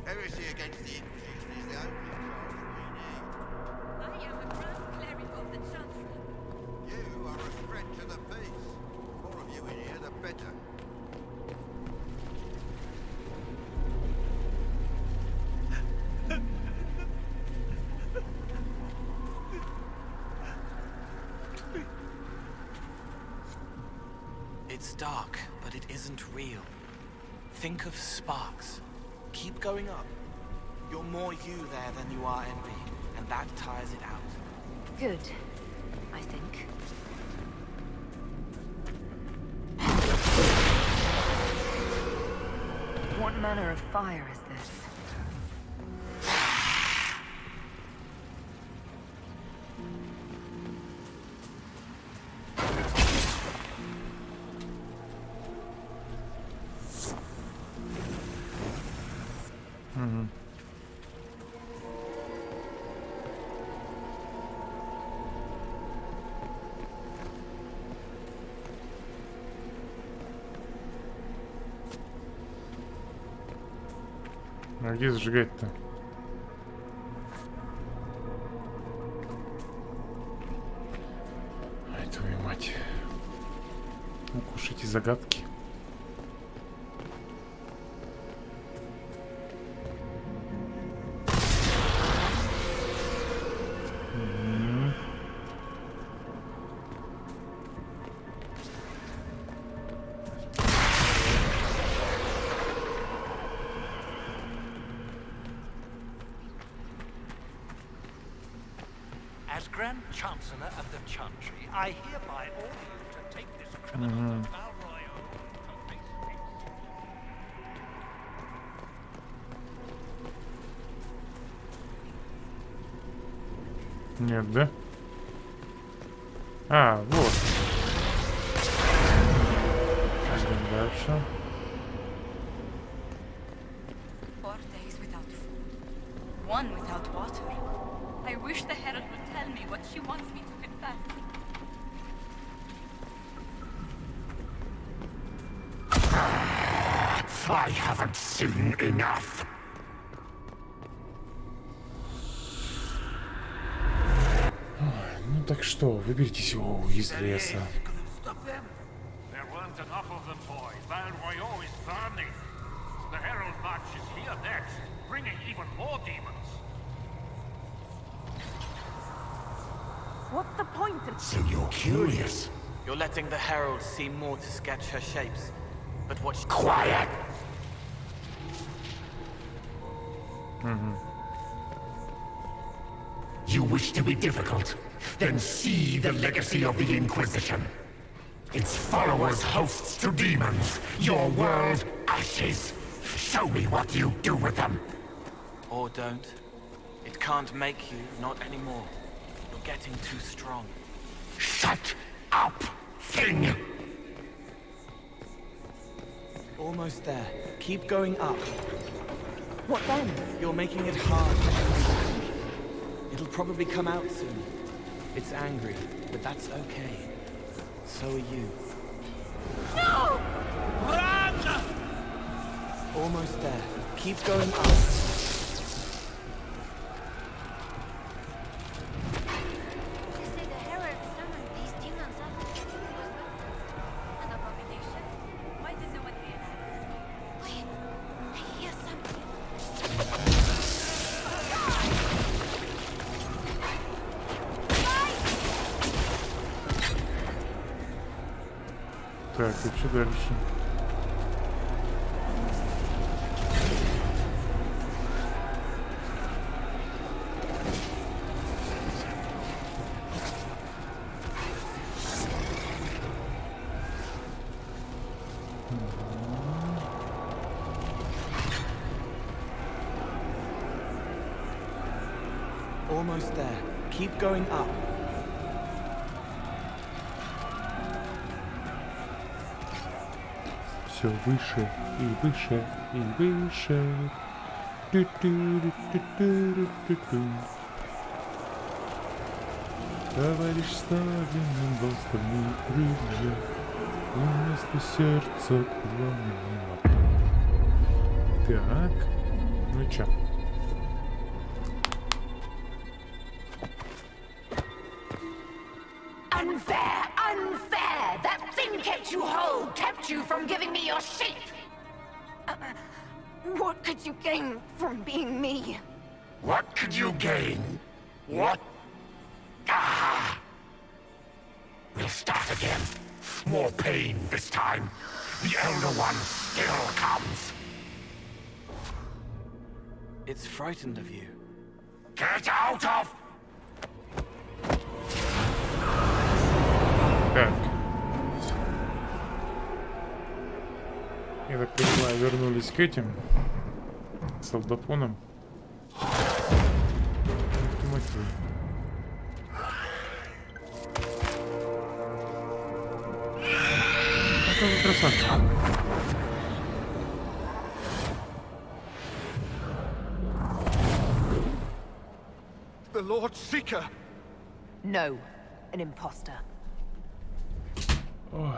Heresy against the Inquisition is the only charge we need. I am the Grand Cleric of the Chantry. You are a threat to the peace. The more of you in here, the better. It's dark, but it isn't real. Think of sparks. Keep going up. You're more you there than you are envy, and that tires it out. Good, I think. What manner of fire is this? А где сжигать-то? Ай, твою мать. Укушите загадки. As Grand Chancellor of the Chantry, I hereby order you to take this criminal to Val Royal to face me. Нет, да? А, вот. Идем дальше. 4 days without food, 1 without water. I wish the herald would tell me what she wants me to confess. I haven't seen enough. Ну так что, выберитесь из леса. There weren't enough of them, boys. Val Royal is burning. The herald march is here next, bringing even more demons. What's the point of... So you're curious? You're letting the herald see more to sketch her shapes. But what she... Quiet! You wish to be difficult? Then see the legacy of the Inquisition. Its followers hosts to demons, your world ashes. Show me what you do with them. Or don't. It can't make you, not anymore. You're getting too strong. Shut up, thing! Almost there. Keep going up. What then? You're making it hard. It'll probably come out soon. It's angry, but that's okay. So are you. No! Run! Almost there. Keep going up. Так, и что дальше? Almost there. Keep going up. Все выше и выше и выше. Товарищ Сталин дал стальные крылья, и вместо сердца пламенный мотор. Так, ну чё? Unfair! Unfair! That thing kept you whole, kept you from giving me your shape! What could you gain from being me? What could you gain? What? Ah! We'll start again. More pain this time. The Elder One still comes. It's frightened of you. Get out of... Так. Я так понимаю, вернулись к этим солдафонам. Какой красавчик. The Lord Seeker! No, an imposter. Oh.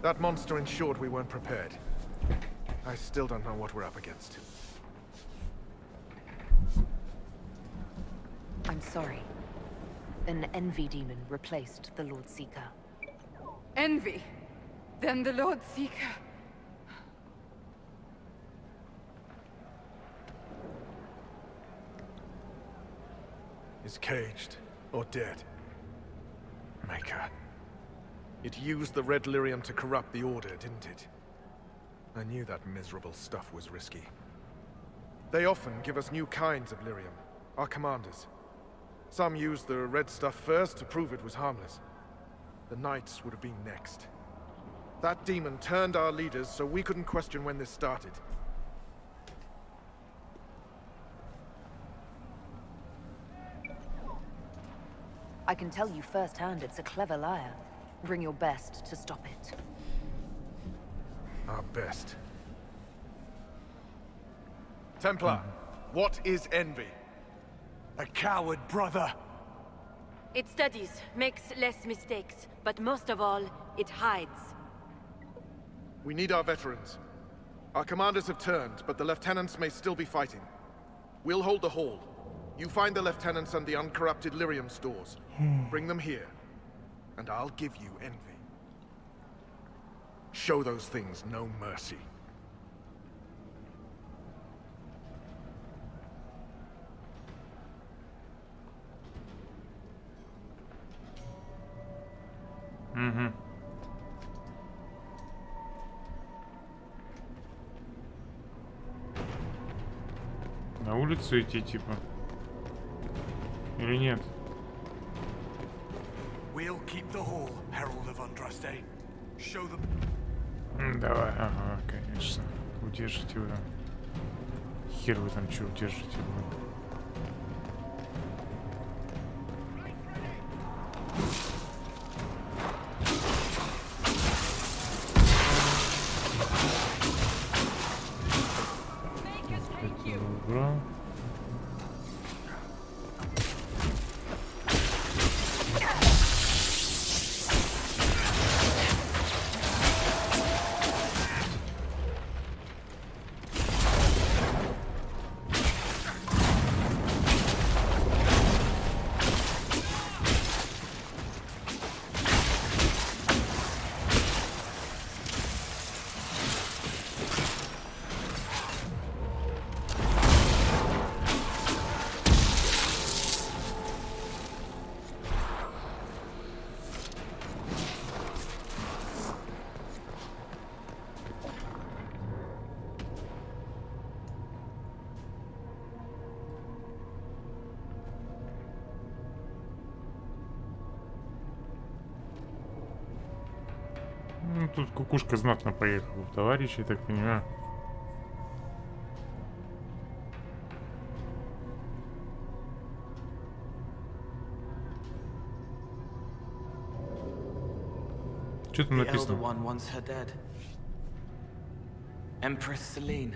That monster ensured we weren't prepared. I still don't know what we're up against. I'm sorry. An envy demon replaced the Lord Seeker. Envy? Then the Lord Seeker. Is caged or dead. Maker. It used the red lyrium to corrupt the Order, didn't it? I knew that miserable stuff was risky. They often give us new kinds of lyrium, our commanders. Some used the red stuff first to prove it was harmless. The Knights would have been next. That demon turned our leaders so we couldn't question when this started. I can tell you firsthand it's a clever liar. Bring your best to stop it. Our best. Templar, what is envy? A coward, brother. It studies, makes less mistakes, but most of all, it hides. We need our veterans. Our commanders have turned, but the lieutenants may still be fighting. We'll hold the hall. You find the lieutenants and the uncorrupted lyrium stores. Bring them here, and I'll give you envy. Show those things no mercy. Угу. На улицу идти, типа? Или нет? We'll keep the hall, Herald of Andraste. Show them. Давай, ага, конечно. Удержите его. Хер вы там что удержите его. Убрал. Ну, тут кукушка знатно поехала, товарищи, я так понимаю. Что там написано? Empress Celine.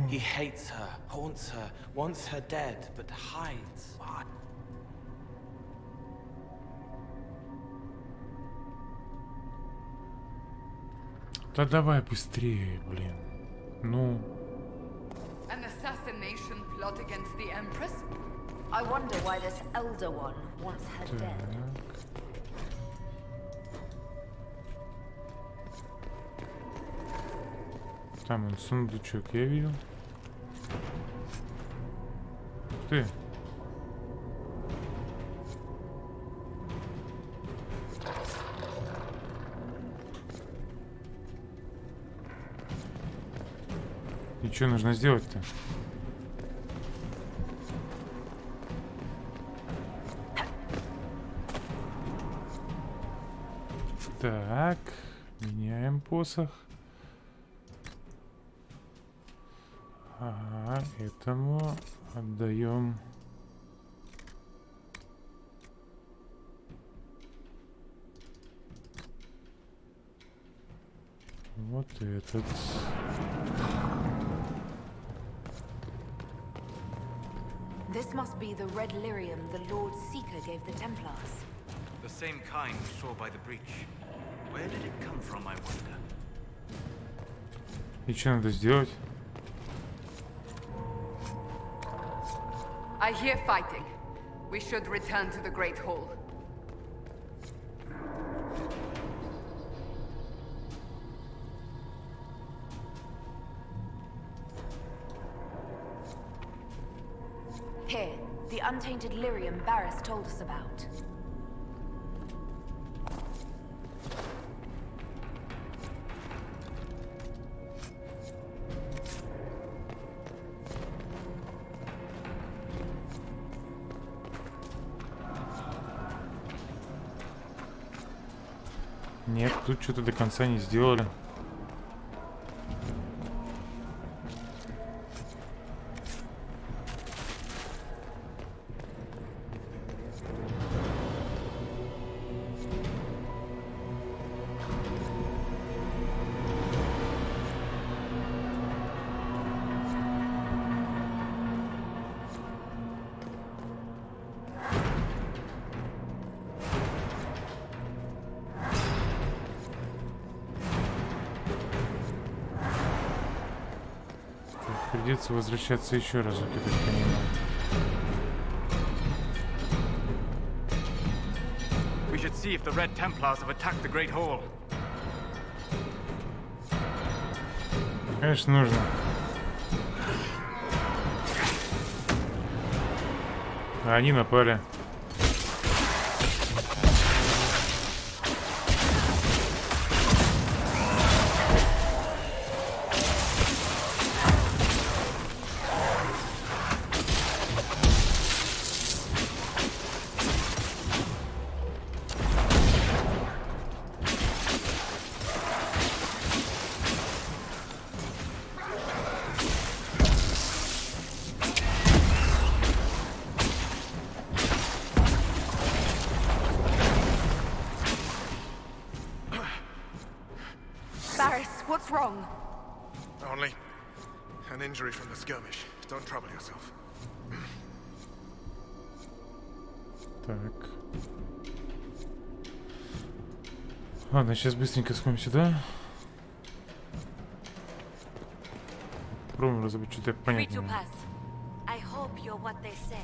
He hates her, haunts her, wants her dead, but hides. What? Да давай быстрее, блин. Ну. An assassination plot against the Empress? I wonder why this elder one wants her dead. Там он сундучок, я видел. Ух ты. И что нужно сделать-то? Так, меняем посох. Ага, этому отдаем. Вот этот. This must be the red lyrium the Lord Seeker gave the Templars. The same kind we saw by the breach. Where did it come from, I wonder? И что надо сделать? I hear fighting. We should return to the Great Hall. Here, the untainted lyrium Barris told us about. Нет, тут что-то до конца не сделали. Придется возвращаться еще разок, я так понимаю. We should see if the Red Templars have attacked the Great Hall. Конечно, нужно. А они напали. wrong? Only an injury from the skirmish. Don't trouble yourself. Так. Ладно, сейчас быстренько сходим сюда. Попробуем разобрать что-то понятное. I hope you're what they say.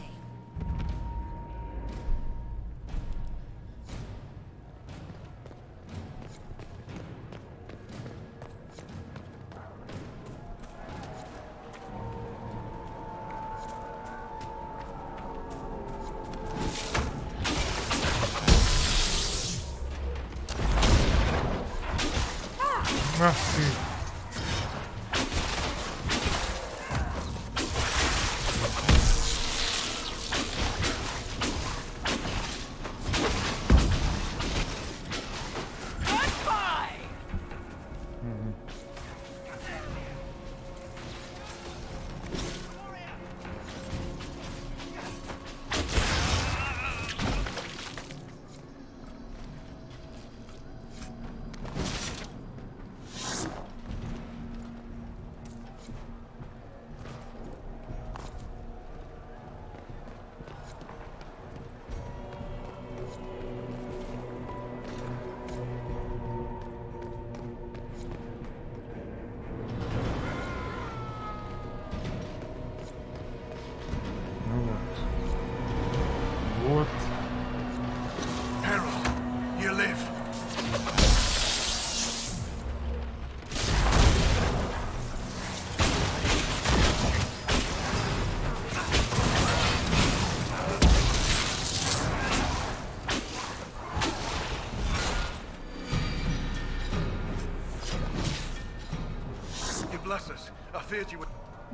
Ах ты.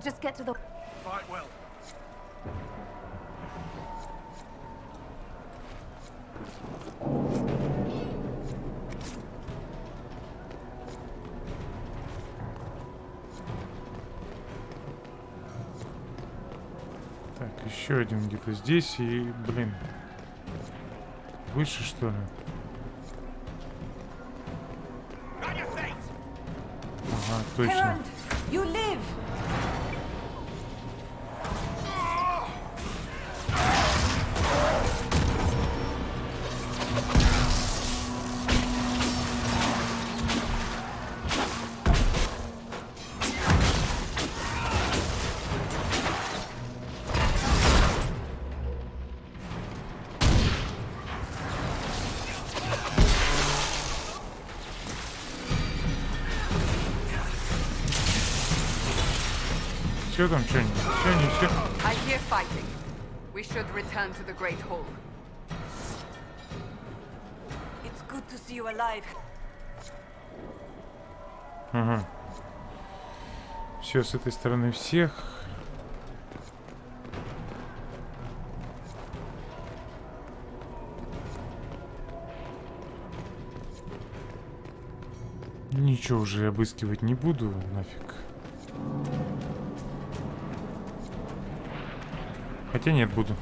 Just get to the... Fight well. Так, еще один где-то здесь и, блин, выше что ли? Ага, точно. You live. Все там, что не все. I hear fighting. We should return to the Great Hall. It's good to see you alive. Ага. Все, с этой стороны всех. Ничего уже обыскивать не буду, нафиг. Хотя нет, буду.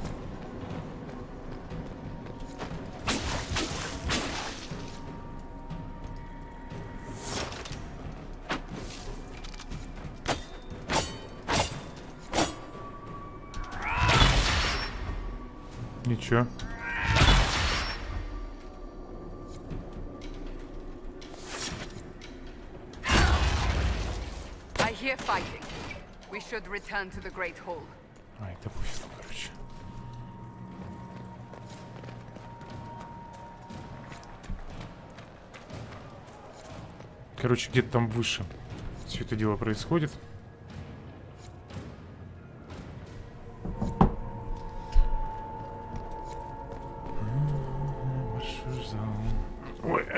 Ничего. I hear fighting. We should return to the Great Hall. А, это пофиг, короче. Короче, где-то там выше все это дело происходит. Ой.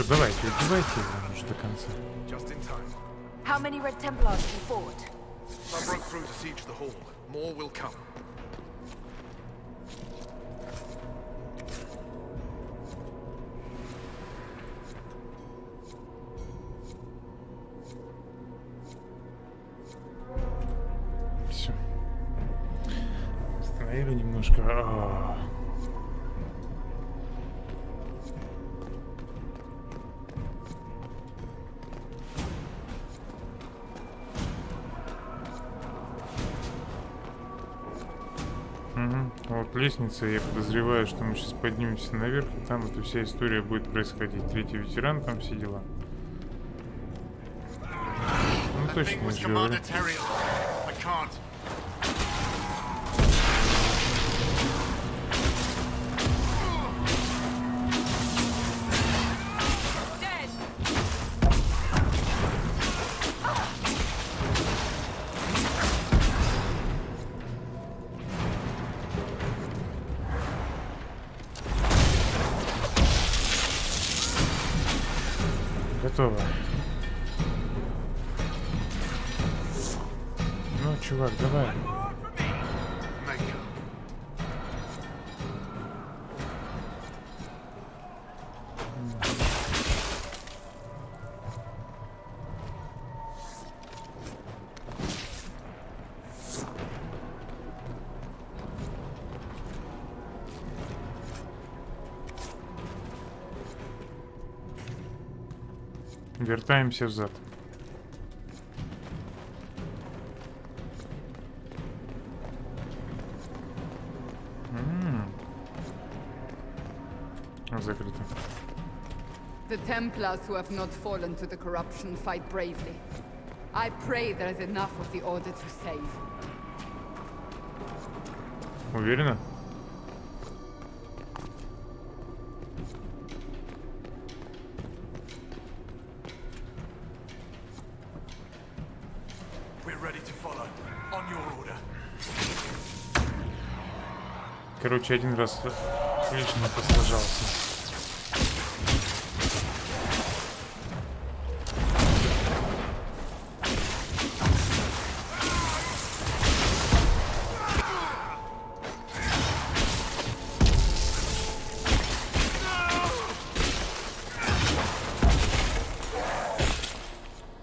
Все, давайте, убивайте его уже до конца. How many Red Templars have you fought? Some broke through to siege the hall. More will come. Все. Остановили немножко. Вот лестница, я подозреваю, что мы сейчас поднимемся наверх, и там эта вся история будет происходить. Третий ветеран, там все дела. Ну точно, не говорю. Готово. Ну, чувак, давай. Вертаемся взад. Закрыто. The Templars who have not fallen to the corruption fight bravely. I pray there is enough of the Order to save. Уверена? Короче, один раз лично послажался.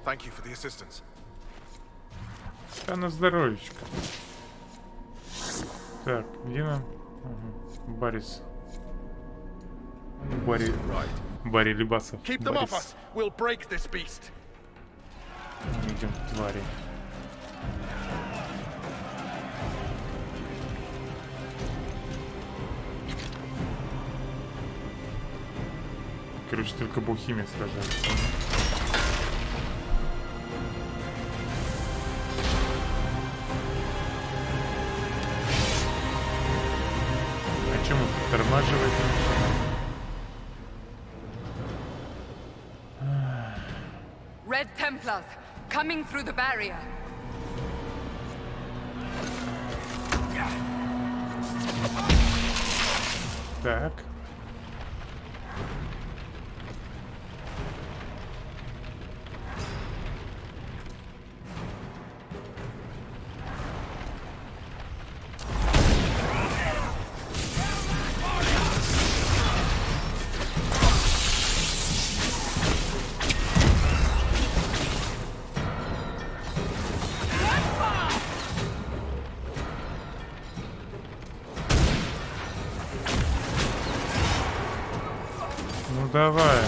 Thank you for the assistance. Да на здоровечко. Так, где нам? Борис. Барри Либасов. Борис. Идем, твари. Короче, только бухими сражаются. Чем он подтормаживает? Red Templars coming through the barrier. Так. Ну давай.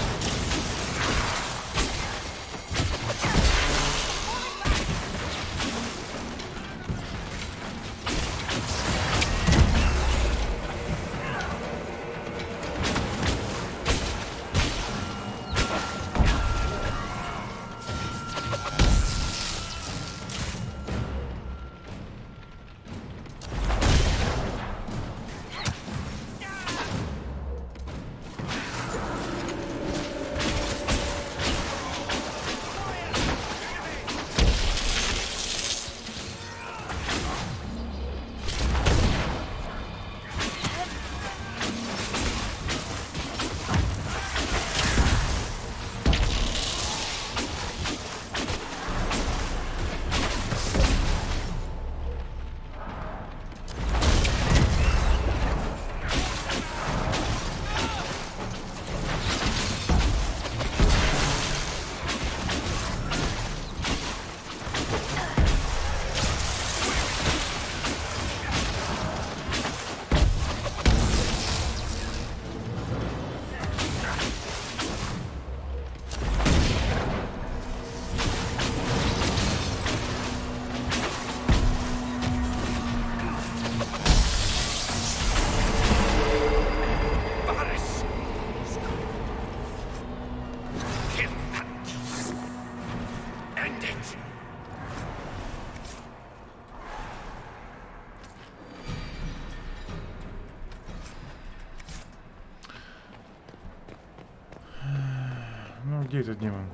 Где этот демон?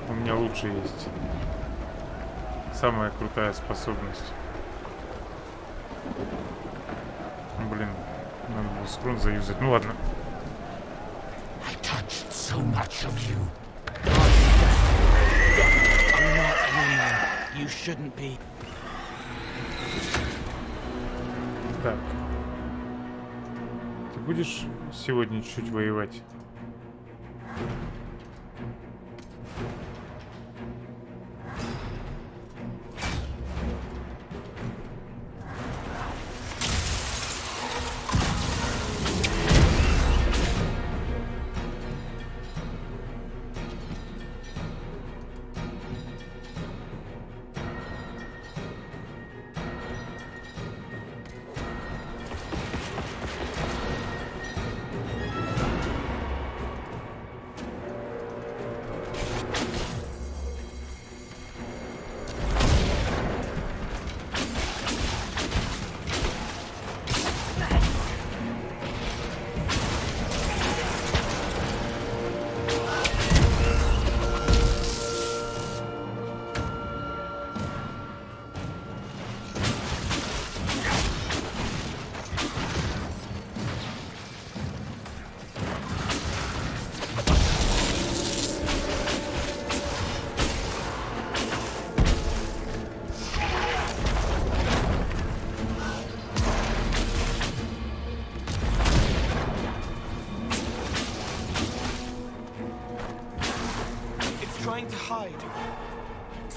У меня лучше есть. Самая крутая способность. Блин, надо было скрон заюзать. Ну ладно. Так. Ты будешь сегодня чуть-чуть воевать?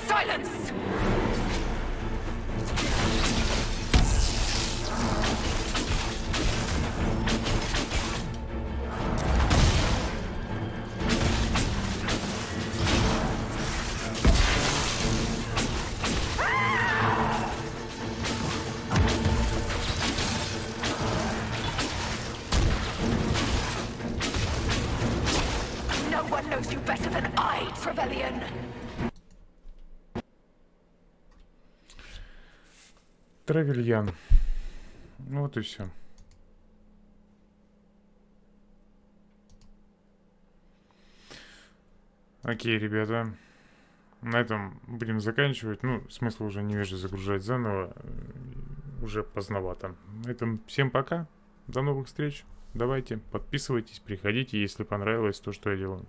Silence! No one knows you better than I, Trevelyan. Тревельян. Ну вот и все. Окей, ребята. На этом будем заканчивать. Ну, смысла уже не вижу загружать заново. Уже поздновато. На этом всем пока. До новых встреч. Давайте, подписывайтесь, приходите, если понравилось то, что я делаю.